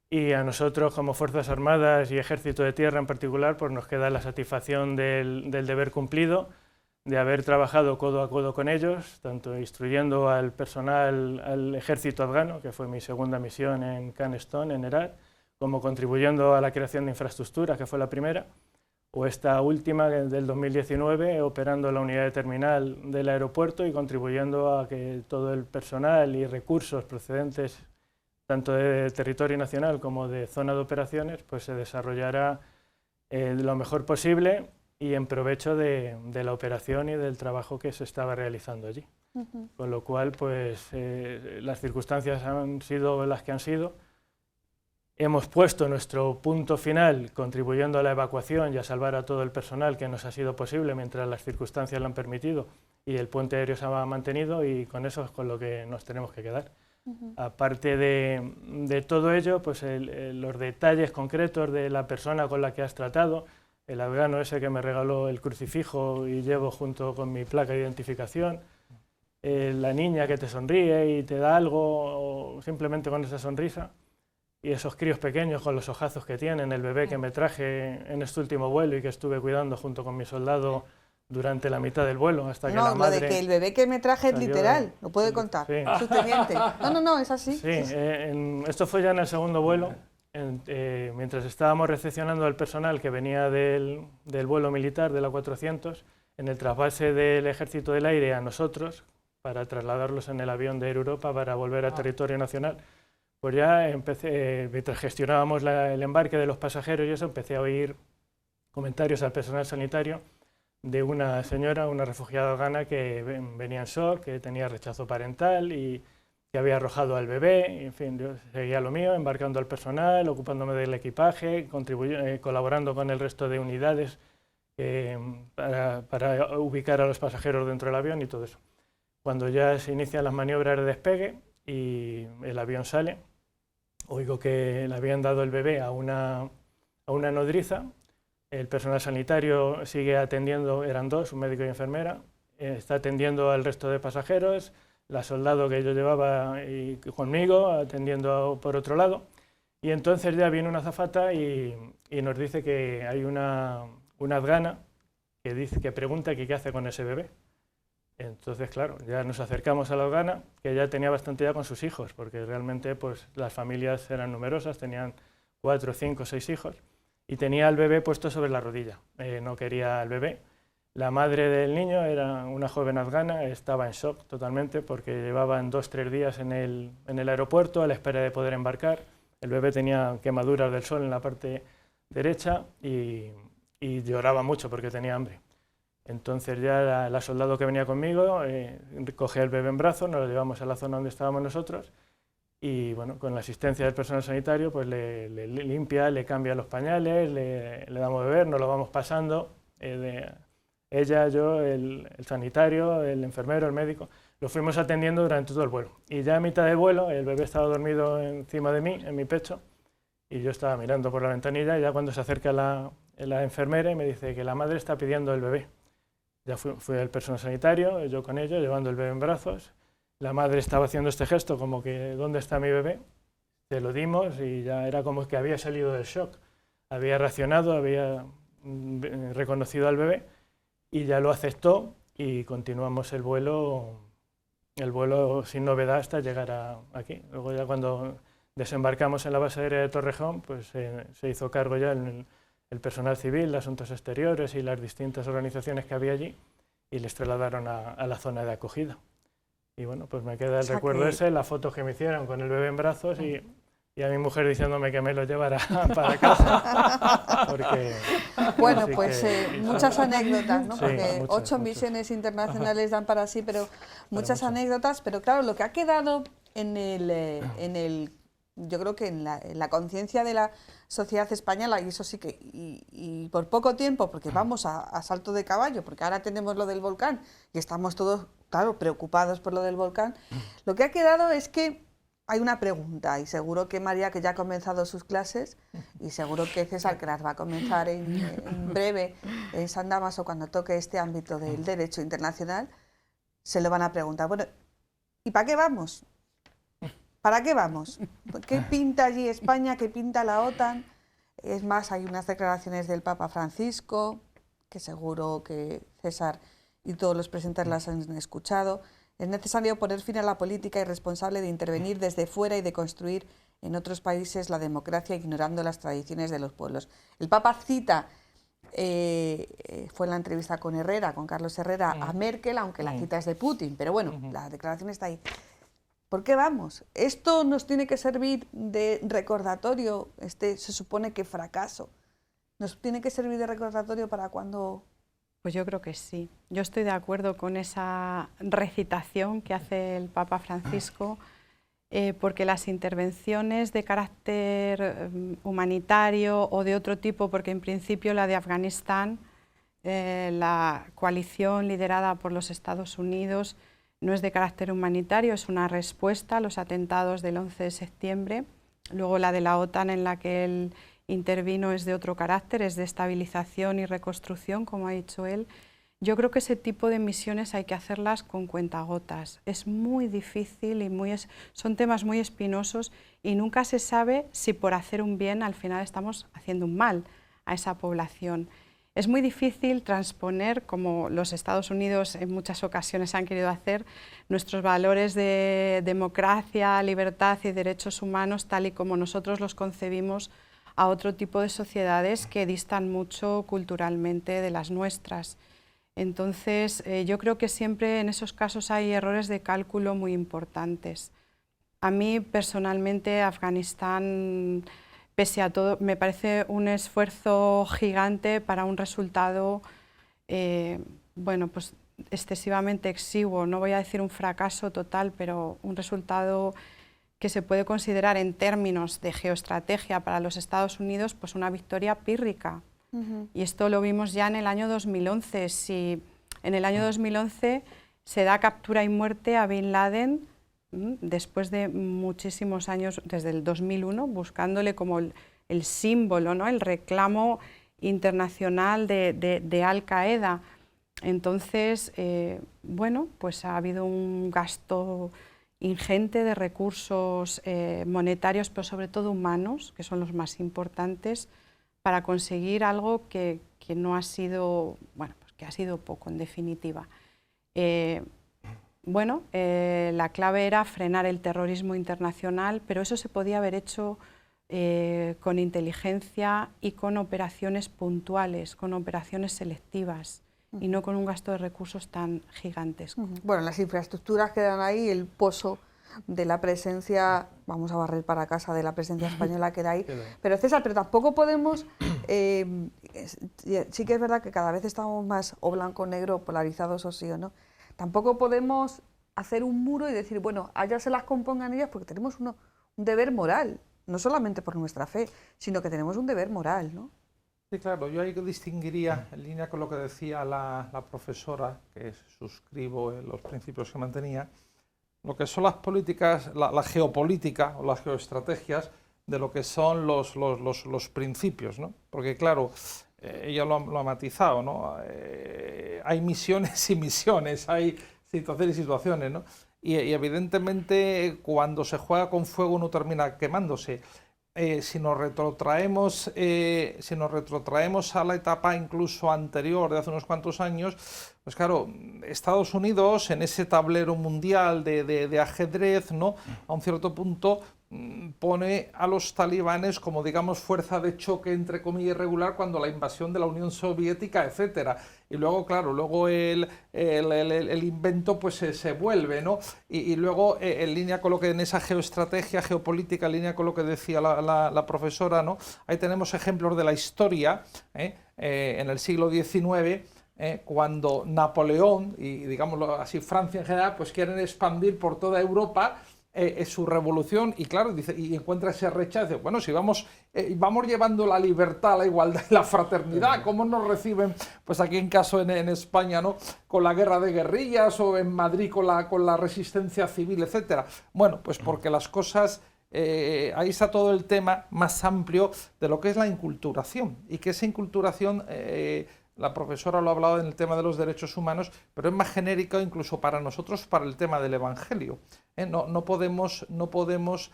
y a nosotros como Fuerzas Armadas y Ejército de Tierra en particular pues nos queda la satisfacción del deber cumplido, de haber trabajado codo a codo con ellos, tanto instruyendo al personal, al ejército afgano, que fue mi segunda misión en Caneston, en Herat, como contribuyendo a la creación de infraestructuras, que fue la primera, o esta última del 2019, operando la unidad de terminal del aeropuerto y contribuyendo a que todo el personal y recursos procedentes tanto de territorio nacional como de zona de operaciones pues se desarrollara lo mejor posible y en provecho de la operación y del trabajo que se estaba realizando allí. Con lo cual, pues las circunstancias han sido las que han sido. Hemos puesto nuestro punto final contribuyendo a la evacuación y a salvar a todo el personal que nos ha sido posible mientras las circunstancias lo han permitido y el puente aéreo se ha mantenido y con eso es con lo que nos tenemos que quedar. Aparte de todo ello, pues los detalles concretos de la persona con la que has tratado, el afgano ese que me regaló el crucifijo y llevo junto con mi placa de identificación, la niña que te sonríe y te da algo o simplemente con esa sonrisa, y esos críos pequeños con los ojazos que tienen, el bebé que me traje en este último vuelo y que estuve cuidando junto con mi soldado durante la mitad del vuelo hasta que la madre... No, lo de que el bebé que me traje es literal, lo puede contar, sí. subteniente. No, es así. Sí, esto fue ya en el segundo vuelo, mientras estábamos recepcionando al personal que venía del vuelo militar de la 400, en el trasvase del Ejército del Aire a nosotros, para trasladarlos en el avión de Air Europa para volver a territorio nacional, pues ya empecé, mientras gestionábamos el embarque de los pasajeros y eso, empecé a oír comentarios al personal sanitario de una señora, una refugiada afgana que venía en shock, que tenía rechazo parental y que había arrojado al bebé. Y, en fin, yo seguía lo mío, embarcando al personal, ocupándome del equipaje, colaborando con el resto de unidades para ubicar a los pasajeros dentro del avión y todo eso. Cuando ya se inician las maniobras de despegue y el avión sale, oigo que le habían dado el bebé a una nodriza. El personal sanitario sigue atendiendo, eran dos, un médico y enfermera, está atendiendo al resto de pasajeros, la soldado que yo llevaba y conmigo atendiendo por otro lado, y entonces ya viene una azafata y nos dice que hay una afgana que pregunta qué hace con ese bebé. Entonces, claro, ya nos acercamos a la afgana, que ya tenía bastante ya con sus hijos, porque realmente pues, las familias eran numerosas, tenían 4, 5, 6 hijos, y tenía al bebé puesto sobre la rodilla, no quería al bebé. La madre del niño era una joven afgana, estaba en shock totalmente porque llevaban 2 o 3 días en el aeropuerto a la espera de poder embarcar. El bebé tenía quemaduras del sol en la parte derecha y lloraba mucho porque tenía hambre. Entonces ya la soldado que venía conmigo coge al bebé en brazos, nos lo llevamos a la zona donde estábamos nosotros y bueno, con la asistencia del personal sanitario pues le limpia, le cambia los pañales, le damos de beber, nos lo vamos pasando. Ella, yo, el sanitario, el enfermero, el médico, lo fuimos atendiendo durante todo el vuelo. Y ya a mitad del vuelo el bebé estaba dormido encima de mí, en mi pecho, y yo estaba mirando por la ventanilla y ya cuando se acerca la enfermera y me dice que la madre está pidiendo el bebé. Ya fui el personal sanitario, yo con ello, llevando el bebé en brazos. La madre estaba haciendo este gesto como que ¿dónde está mi bebé? Se lo dimos y ya era como que había salido del shock. Había reaccionado, había reconocido al bebé y ya lo aceptó y continuamos el vuelo sin novedad hasta llegar aquí. Luego ya cuando desembarcamos en la base aérea de Torrejón, pues se hizo cargo ya el personal civil, de Asuntos Exteriores y las distintas organizaciones que había allí y les trasladaron a la zona de acogida. Y bueno, pues me queda el recuerdo ese, las fotos que me hicieron con el bebé en brazos y a mi mujer diciéndome que me lo llevara para casa. Porque, bueno, pues muchas anécdotas, ¿no? Sí, porque muchas, 8 misiones internacionales dan para sí, pero muchas anécdotas. Pero claro, lo que ha quedado yo creo que en la conciencia de la sociedad española, y eso sí que, y por poco tiempo, porque vamos a salto de caballo, porque ahora tenemos lo del volcán y estamos todos, claro, preocupados por lo del volcán, lo que ha quedado es que hay una pregunta, y seguro que María, que ya ha comenzado sus clases, y seguro que César, que las va a comenzar en breve en San Dámaso, cuando toque este ámbito del derecho internacional, se lo van a preguntar, bueno, ¿y para qué vamos? ¿Para qué vamos? ¿Qué pinta allí España? ¿Qué pinta la OTAN? Es más, hay unas declaraciones del Papa Francisco, que seguro que César y todos los presentes las han escuchado. Es necesario poner fin a la política irresponsable de intervenir desde fuera y de construir en otros países la democracia ignorando las tradiciones de los pueblos. El Papa cita, fue en la entrevista con Herrera, con Carlos Herrera, a Merkel, aunque la cita es de Putin, pero bueno, la declaración está ahí. ¿Por qué vamos? ¿Esto nos tiene que servir de recordatorio, se supone que fracaso? ¿Nos tiene que servir de recordatorio para cuando...? Pues yo creo que sí. Yo estoy de acuerdo con esa recitación que hace el Papa Francisco, porque las intervenciones de carácter humanitario o de otro tipo, porque en principio la de Afganistán, la coalición liderada por los Estados Unidos, no es de carácter humanitario, es una respuesta a los atentados del 11 de septiembre. Luego la de la OTAN, en la que él intervino, es de otro carácter, es de estabilización y reconstrucción, como ha dicho él. Yo creo que ese tipo de misiones hay que hacerlas con cuentagotas. Es muy difícil y son temas muy espinosos y nunca se sabe si por hacer un bien al final estamos haciendo un mal a esa población. Es muy difícil transponer, como los Estados Unidos en muchas ocasiones han querido hacer, nuestros valores de democracia, libertad y derechos humanos tal y como nosotros los concebimos a otro tipo de sociedades que distan mucho culturalmente de las nuestras. Entonces, yo creo que siempre en esos casos hay errores de cálculo muy importantes. A mí personalmente Afganistán, pese a todo, me parece un esfuerzo gigante para un resultado, bueno, pues excesivamente exiguo. No voy a decir un fracaso total, pero un resultado que se puede considerar en términos de geoestrategia para los Estados Unidos, pues una victoria pírrica. Y esto lo vimos ya en el año 2011. Si en el año 2011 se da captura y muerte a Bin Laden, después de muchísimos años, desde el 2001, buscándole como el símbolo, ¿no? El reclamo internacional de Al-Qaeda. Entonces, bueno, pues ha habido un gasto ingente de recursos monetarios, pero sobre todo humanos, que son los más importantes, para conseguir algo que no ha sido, bueno, pues que ha sido poco en definitiva. Bueno, la clave era frenar el terrorismo internacional, pero eso se podía haber hecho con inteligencia y con operaciones puntuales, con operaciones selectivas y no con un gasto de recursos tan gigantesco. Bueno, las infraestructuras quedan ahí, el pozo de la presencia, vamos a barrer para casa, de la presencia española queda ahí. Pero César, pero tampoco podemos, sí que es verdad que cada vez estamos más o blanco o negro, polarizados o sí o no, tampoco podemos hacer un muro y decir, bueno, allá se las compongan ellas, porque tenemos un deber moral, no solamente por nuestra fe, sino que tenemos un deber moral, ¿no? Sí, claro, yo ahí distinguiría, en línea con lo que decía la profesora, que suscribo en los principios que mantenía, lo que son las políticas, la geopolítica o las geoestrategias de lo que son los principios, ¿no? Porque claro, ella lo ha matizado, ¿no? Hay misiones y misiones, hay situaciones y situaciones, ¿no? Y evidentemente cuando se juega con fuego no termina quemándose. Si nos retrotraemos a la etapa incluso anterior de hace unos cuantos años, pues claro, Estados Unidos en ese tablero mundial de ajedrez, ¿no? A un cierto punto pone a los talibanes como, digamos, fuerza de choque, entre comillas, irregular, cuando la invasión de la Unión Soviética, etcétera. Y luego, claro, luego el invento pues se vuelve, ¿no? Y luego, en línea con lo que en esa geoestrategia, geopolítica, en línea con lo que decía la profesora, ¿no? Ahí tenemos ejemplos de la historia, en el siglo XIX, cuando Napoleón y, digámoslo así, Francia en general, pues quieren expandir por toda Europa su revolución, y claro, dice, y encuentra ese rechazo. Bueno, si vamos llevando la libertad, la igualdad y la fraternidad, ¿cómo nos reciben? Pues aquí en caso en España, ¿no? Con la guerra de guerrillas, o en Madrid con la resistencia civil, etcétera. Bueno, pues porque las cosas, ahí está todo el tema más amplio de lo que es la inculturación, y que esa inculturación, la profesora lo ha hablado en el tema de los derechos humanos, pero es más genérico incluso para nosotros, para el tema del Evangelio. No podemos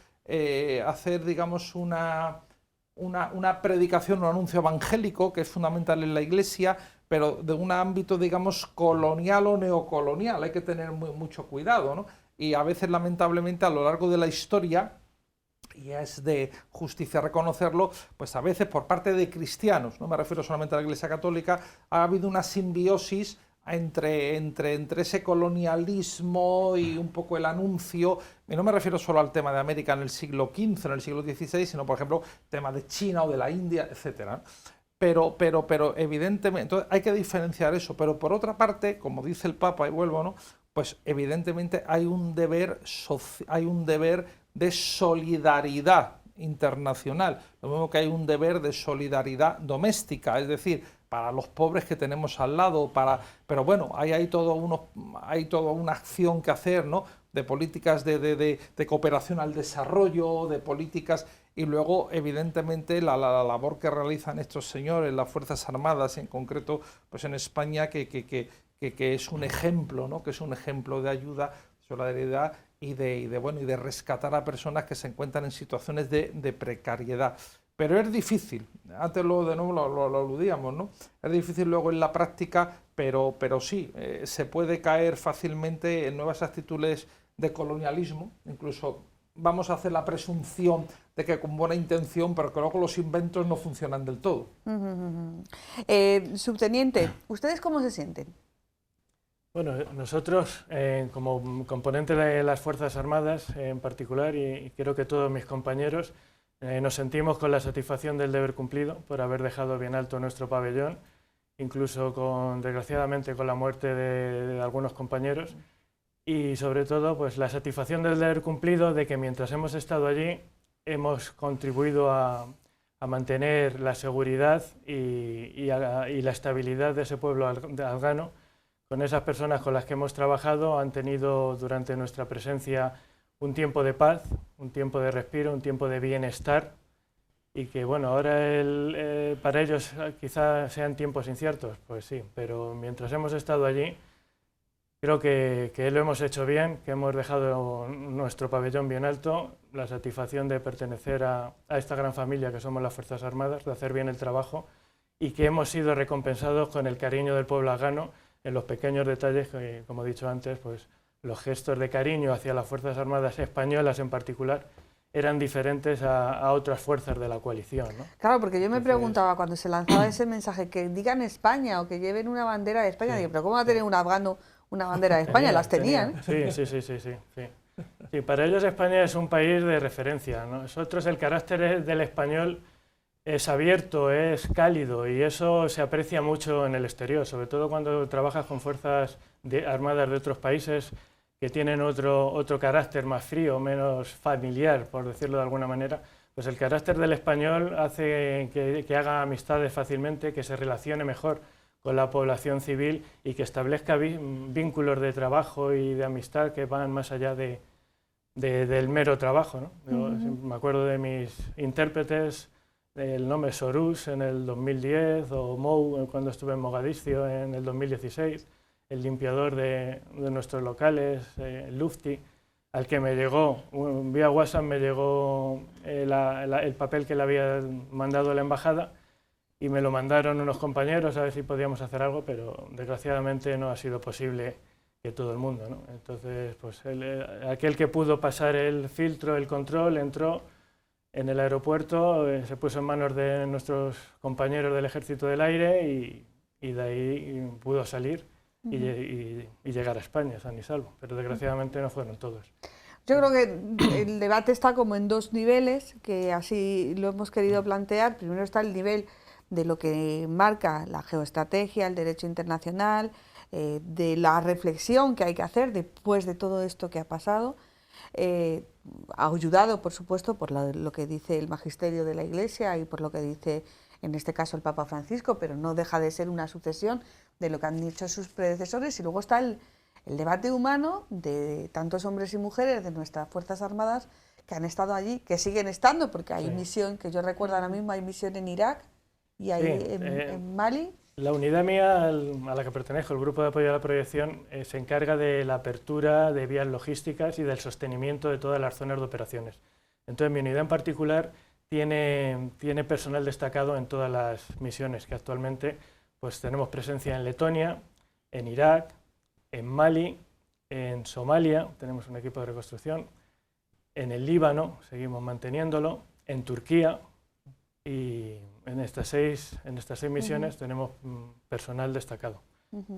hacer, digamos, una predicación, un anuncio evangélico, que es fundamental en la Iglesia, pero de un ámbito, digamos, colonial o neocolonial. Hay que tener mucho cuidado, ¿no? Y a veces, lamentablemente, a lo largo de la historia, y es de justicia reconocerlo, pues a veces por parte de cristianos, no me refiero solamente a la Iglesia Católica, ha habido una simbiosis entre ese colonialismo y un poco el anuncio, y no me refiero solo al tema de América en el siglo XV, en el siglo XVI, sino, por ejemplo, tema de China o de la India, etcétera. Pero evidentemente, entonces hay que diferenciar eso, pero por otra parte, como dice el Papa, y vuelvo, ¿no? Pues evidentemente hay un deber de solidaridad internacional, lo mismo que hay un deber de solidaridad doméstica, es decir, para los pobres que tenemos al lado, pero bueno, hay toda una acción que hacer, ¿no? De políticas de cooperación al desarrollo, de políticas, y luego evidentemente la labor que realizan estos señores, las Fuerzas Armadas, en concreto pues en España, que es un ejemplo, ¿no? Que es un ejemplo de ayuda, solidaridad y de rescatar a personas que se encuentran en situaciones de precariedad. Pero es difícil, antes de nuevo lo aludíamos, ¿no? Es difícil luego en la práctica, pero sí, se puede caer fácilmente en nuevas actitudes de colonialismo, incluso vamos a hacer la presunción de que con buena intención, pero que luego los inventos no funcionan del todo. Subteniente, ¿ustedes cómo se sienten? Bueno, nosotros, como componente de las Fuerzas Armadas en particular, y creo que todos mis compañeros, nos sentimos con la satisfacción del deber cumplido por haber dejado bien alto nuestro pabellón, incluso desgraciadamente con la muerte de algunos compañeros, y sobre todo pues la satisfacción del deber cumplido de que mientras hemos estado allí hemos contribuido a mantener la seguridad y la estabilidad de ese pueblo afgano. Con esas personas con las que hemos trabajado han tenido durante nuestra presencia un tiempo de paz, un tiempo de respiro, un tiempo de bienestar, y que bueno, ahora para ellos quizás sean tiempos inciertos, pues sí, pero mientras hemos estado allí creo que lo hemos hecho bien, que hemos dejado nuestro pabellón bien alto, la satisfacción de pertenecer a esta gran familia que somos las Fuerzas Armadas, de hacer bien el trabajo, y que hemos sido recompensados con el cariño del pueblo afgano en los pequeños detalles que, como he dicho antes, pues los gestos de cariño hacia las Fuerzas Armadas españolas en particular eran diferentes a otras fuerzas de la coalición, ¿no? Claro, porque yo me preguntaba cuando se lanzaba ese mensaje, que digan España o que lleven una bandera de España, digo, pero ¿cómo va a tener un afgano una bandera de España? Las tenían. Sí, para ellos España es un país de referencia, ¿no? Nosotros el carácter del español es abierto, es cálido, y eso se aprecia mucho en el exterior, sobre todo cuando trabajas con fuerzas armadas de otros países que tienen otro carácter más frío, menos familiar, por decirlo de alguna manera. Pues el carácter del español hace que haga amistades fácilmente, que se relacione mejor con la población civil y que establezca vínculos de trabajo y de amistad que van más allá del mero trabajo, ¿no? Yo me acuerdo de mis intérpretes, el nombre Sorús en el 2010, o Mou cuando estuve en Mogadiscio en el 2016, el limpiador de nuestros locales, Lufti, al que me llegó, vía WhatsApp me llegó el papel que le había mandado la embajada, y me lo mandaron unos compañeros a ver si podíamos hacer algo, pero desgraciadamente no ha sido posible todo el mundo, ¿no? Entonces, pues aquel que pudo pasar el filtro, el control, entró en el aeropuerto, se puso en manos de nuestros compañeros del Ejército del Aire y de ahí pudo salir y llegar a España, san y salvo. Pero desgraciadamente no fueron todos. Yo creo que el debate está como en dos niveles, que así lo hemos querido plantear. Primero está el nivel de lo que marca la geoestrategia, el derecho internacional, de la reflexión que hay que hacer después de todo esto que ha pasado, ayudado, por supuesto, por lo que dice el magisterio de la Iglesia y por lo que dice, en este caso, el Papa Francisco, pero no deja de ser una sucesión de lo que han dicho sus predecesores. Y luego está el debate humano de tantos hombres y mujeres de nuestras Fuerzas Armadas que han estado allí, que siguen estando, porque hay misión, que yo recuerdo ahora mismo, hay misión en Irak y hay en Mali. La unidad mía a la que pertenezco, el Grupo de Apoyo a la Proyección, se encarga de la apertura de vías logísticas y del sostenimiento de todas las zonas de operaciones. Entonces, mi unidad en particular tiene personal destacado en todas las misiones, que actualmente pues, tenemos presencia en Letonia, en Irak, en Mali, en Somalia, tenemos un equipo de reconstrucción, en el Líbano, seguimos manteniéndolo, en Turquía, y en estas seis misiones tenemos personal destacado.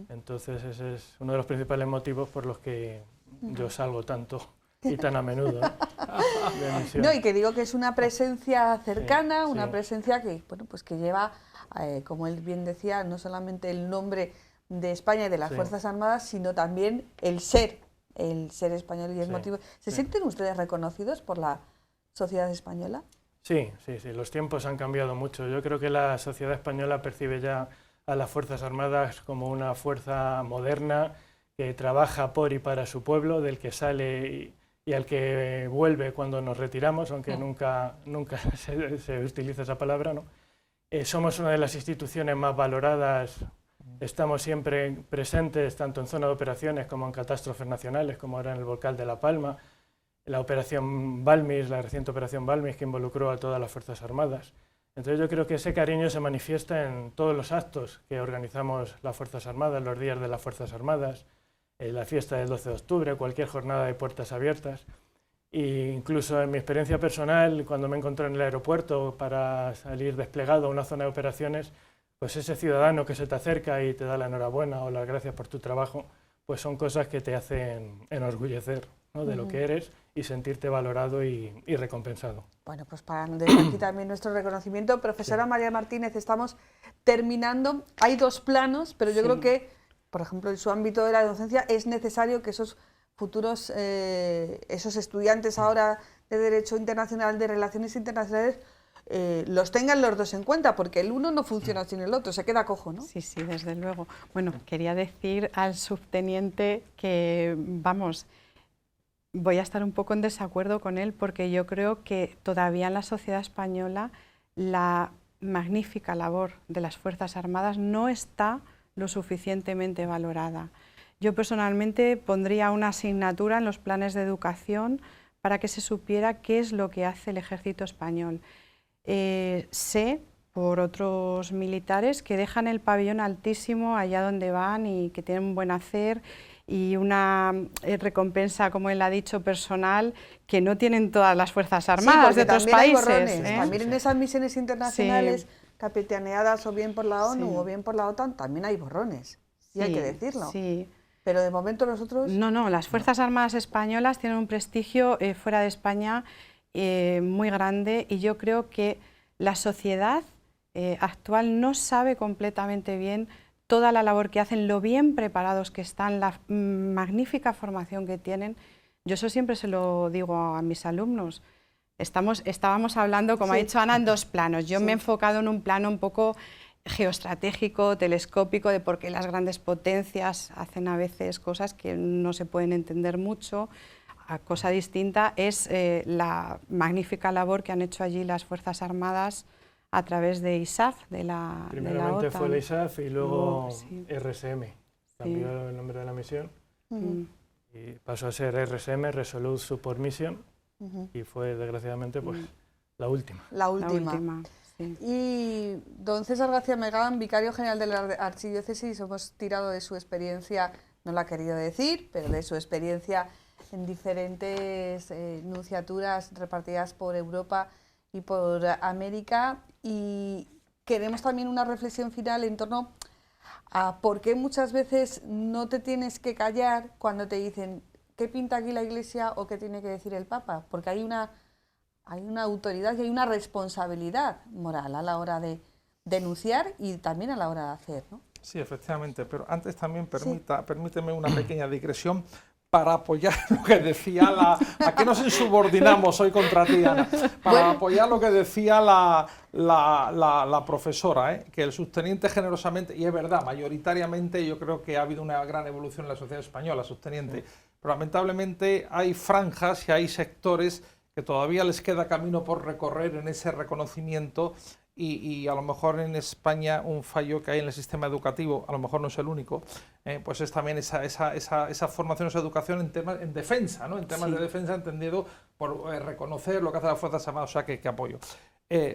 Entonces ese es uno de los principales motivos por los que yo salgo tanto y tan a menudo de misión. No, y que digo que es una presencia cercana, una presencia que, bueno, pues que lleva, como él bien decía, no solamente el nombre de España y de las Fuerzas Armadas, sino también el ser español, y es motivo. ¿Se sienten ustedes reconocidos por la sociedad española? Sí, los tiempos han cambiado mucho. Yo creo que la sociedad española percibe ya a las Fuerzas Armadas como una fuerza moderna que trabaja por y para su pueblo, del que sale y al que vuelve cuando nos retiramos, aunque nunca se utiliza esa palabra, ¿no? Somos una de las instituciones más valoradas, estamos siempre presentes tanto en zona de operaciones como en catástrofes nacionales, como ahora en el volcán de La Palma, la operación Balmis, la reciente operación Balmis, que involucró a todas las Fuerzas Armadas. Entonces yo creo que ese cariño se manifiesta en todos los actos que organizamos las Fuerzas Armadas, los días de las Fuerzas Armadas, la fiesta del 12 de octubre, cualquier jornada de puertas abiertas. E incluso en mi experiencia personal, cuando me encontré en el aeropuerto para salir desplegado a una zona de operaciones, pues ese ciudadano que se te acerca y te da la enhorabuena o las gracias por tu trabajo, pues son cosas que te hacen enorgullecer, ¿no? De lo que eres y sentirte valorado y recompensado. Bueno, pues para desde aquí también nuestro reconocimiento. Profesora María Martínez, estamos terminando. Hay dos planos, pero yo creo que, por ejemplo, en su ámbito de la docencia es necesario que esos futuros, esos estudiantes ahora de Derecho Internacional, de Relaciones Internacionales, los tengan los dos en cuenta, porque el uno no funciona sin el otro, se queda cojo, ¿no? Sí, desde luego. Bueno, quería decir al subteniente que, vamos, voy a estar un poco en desacuerdo con él, porque yo creo que todavía en la sociedad española la magnífica labor de las Fuerzas Armadas no está lo suficientemente valorada. Yo personalmente pondría una asignatura en los planes de educación para que se supiera qué es lo que hace el Ejército Español. Sé por otros militares que dejan el pabellón altísimo allá donde van y que tienen un buen hacer y una recompensa, como él ha dicho, personal, que no tienen todas las Fuerzas Armadas de otros países. También en esas misiones internacionales capitaneadas o bien por la ONU o bien por la OTAN, también hay borrones, y hay que decirlo. Pero de momento nosotros... No, las Fuerzas Armadas españolas tienen un prestigio fuera de España muy grande, y yo creo que la sociedad actual no sabe completamente bien toda la labor que hacen, lo bien preparados que están, la magnífica formación que tienen. Yo eso siempre se lo digo a mis alumnos. Estábamos hablando, como ha dicho Ana, en dos planos. Yo me he enfocado en un plano un poco geoestratégico, telescópico, de por qué las grandes potencias hacen a veces cosas que no se pueden entender mucho. Cosa distinta es la magnífica labor que han hecho allí las Fuerzas Armadas a través de ISAF, de la Primeramente OTAN. fue la ISAF y luego RSM, cambió el nombre de la misión y pasó a ser RSM, Resolute Support Mission, y fue desgraciadamente pues la última. La última. Y don César García Megán, vicario general de la Archidiócesis, hemos tirado de su experiencia no lo ha querido decir, pero de su experiencia en diferentes nunciaturas repartidas por Europa y por América. Y queremos también una reflexión final en torno a por qué muchas veces no te tienes que callar cuando te dicen qué pinta aquí la Iglesia o qué tiene que decir el Papa, porque hay una autoridad y hay una responsabilidad moral a la hora de denunciar y también a la hora de hacer, ¿no? Sí, efectivamente, pero antes también permíteme una pequeña digresión para apoyar lo que decía aquí nos insubordinamos hoy contra ti, Ana, para apoyar lo que decía la profesora, que el subteniente generosamente, y es verdad, mayoritariamente yo creo que ha habido una gran evolución en la sociedad española, subteniente, pero lamentablemente hay franjas y hay sectores que todavía les queda camino por recorrer en ese reconocimiento. Y a lo mejor en España un fallo que hay en el sistema educativo, a lo mejor no es el único, pues es también esa formación, esa educación en defensa, ¿no? En temas de defensa, entendido por reconocer lo que hace las Fuerzas Armadas, o sea que apoyo.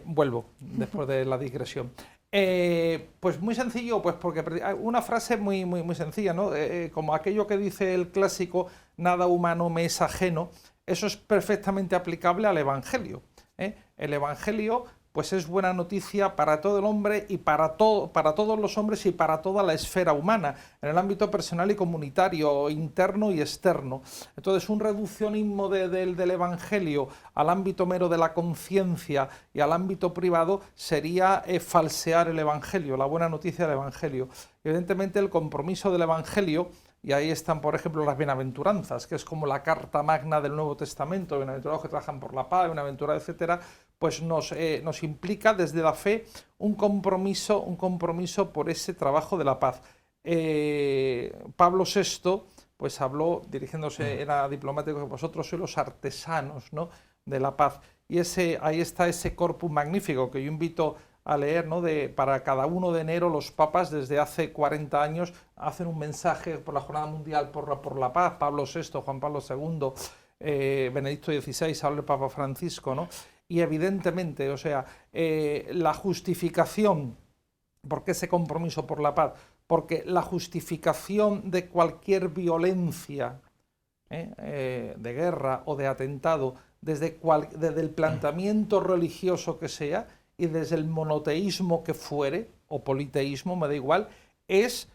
Vuelvo después de la digresión. Pues muy sencillo, pues porque una frase muy sencilla, ¿no? Como aquello que dice el clásico, nada humano me es ajeno, eso es perfectamente aplicable al Evangelio. El Evangelio pues es buena noticia para todo el hombre y para todos los hombres y para toda la esfera humana, en el ámbito personal y comunitario, interno y externo. Entonces, un reduccionismo del Evangelio al ámbito mero de la conciencia y al ámbito privado sería falsear el Evangelio, la buena noticia del Evangelio. Evidentemente, el compromiso del Evangelio, y ahí están, por ejemplo, las bienaventuranzas, que es como la carta magna del Nuevo Testamento, bienaventurados que trabajan por la paz, bienaventurados, etcétera, pues nos implica desde la fe un compromiso por ese trabajo de la paz. Pablo VI pues habló, dirigiéndose, era diplomático, que vosotros sois los artesanos, ¿no?, de la paz. Y ahí está ese corpus magnífico que yo invito a leer, ¿no? Para cada 1 de enero los papas desde hace 40 años hacen un mensaje por la Jornada Mundial por la Paz. Pablo VI, Juan Pablo II, Benedicto XVI, habla el Papa Francisco, ¿no? Y evidentemente, o sea, la justificación, ¿por qué ese compromiso por la paz? Porque la justificación de cualquier violencia, de guerra o de atentado, desde el planteamiento religioso que sea y desde el monoteísmo que fuere, o politeísmo, me da igual, es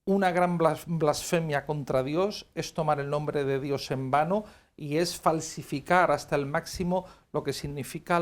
una gran blasfemia contra Dios, es tomar el nombre de Dios en vano y es falsificar hasta el máximo lo que significa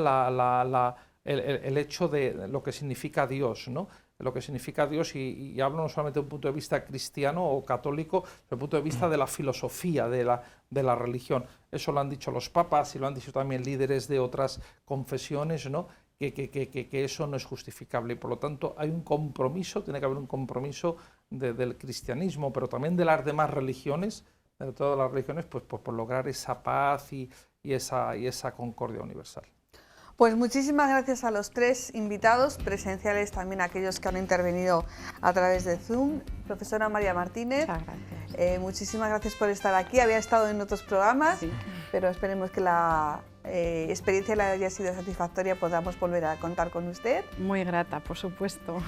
el hecho de lo que significa Dios, ¿no? Lo que significa Dios, y hablo no solamente de un punto de vista cristiano o católico, sino desde el punto de vista de la filosofía de la religión. Eso lo han dicho los papas y lo han dicho también líderes de otras confesiones, ¿no? Que eso no es justificable, y por lo tanto hay un compromiso, tiene que haber un compromiso del cristianismo, pero también de las demás religiones, de todas las religiones, pues por lograr esa paz y esa concordia universal. Pues muchísimas gracias a los 3 invitados, presenciales también aquellos que han intervenido a través de Zoom. Profesora María Martínez, muchísimas gracias por estar aquí. Había estado en otros programas, pero esperemos que la experiencia le haya sido satisfactoria, podamos volver a contar con usted. Muy grata, por supuesto.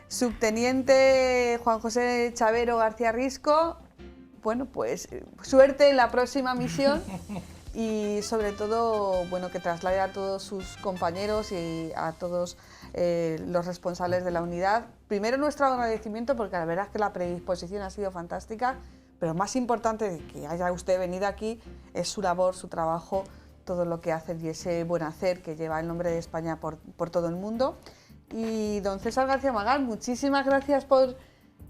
Subteniente Juan José Chavero García Risco, bueno, pues suerte en la próxima misión. Y sobre todo, bueno, que traslade a todos sus compañeros y a todos los responsables de la unidad. Primero nuestro agradecimiento, porque la verdad es que la predisposición ha sido fantástica, pero más importante de que haya usted venido aquí es su labor, su trabajo, todo lo que hace y ese buen hacer que lleva el nombre de España por todo el mundo. Y don César García Magal, muchísimas gracias por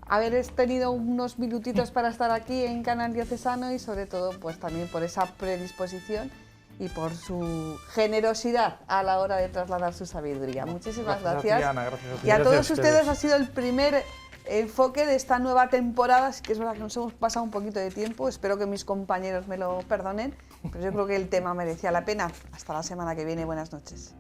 haber tenido unos minutitos para estar aquí en Canal Diocesano y sobre todo pues también por esa predisposición y por su generosidad a la hora de trasladar su sabiduría. Muchísimas gracias. Y a todos ustedes ha sido el primer enfoque de esta nueva temporada. Sí que es verdad que nos hemos pasado un poquito de tiempo, espero que mis compañeros me lo perdonen, pero yo creo que el tema merecía la pena. Hasta la semana que viene, buenas noches.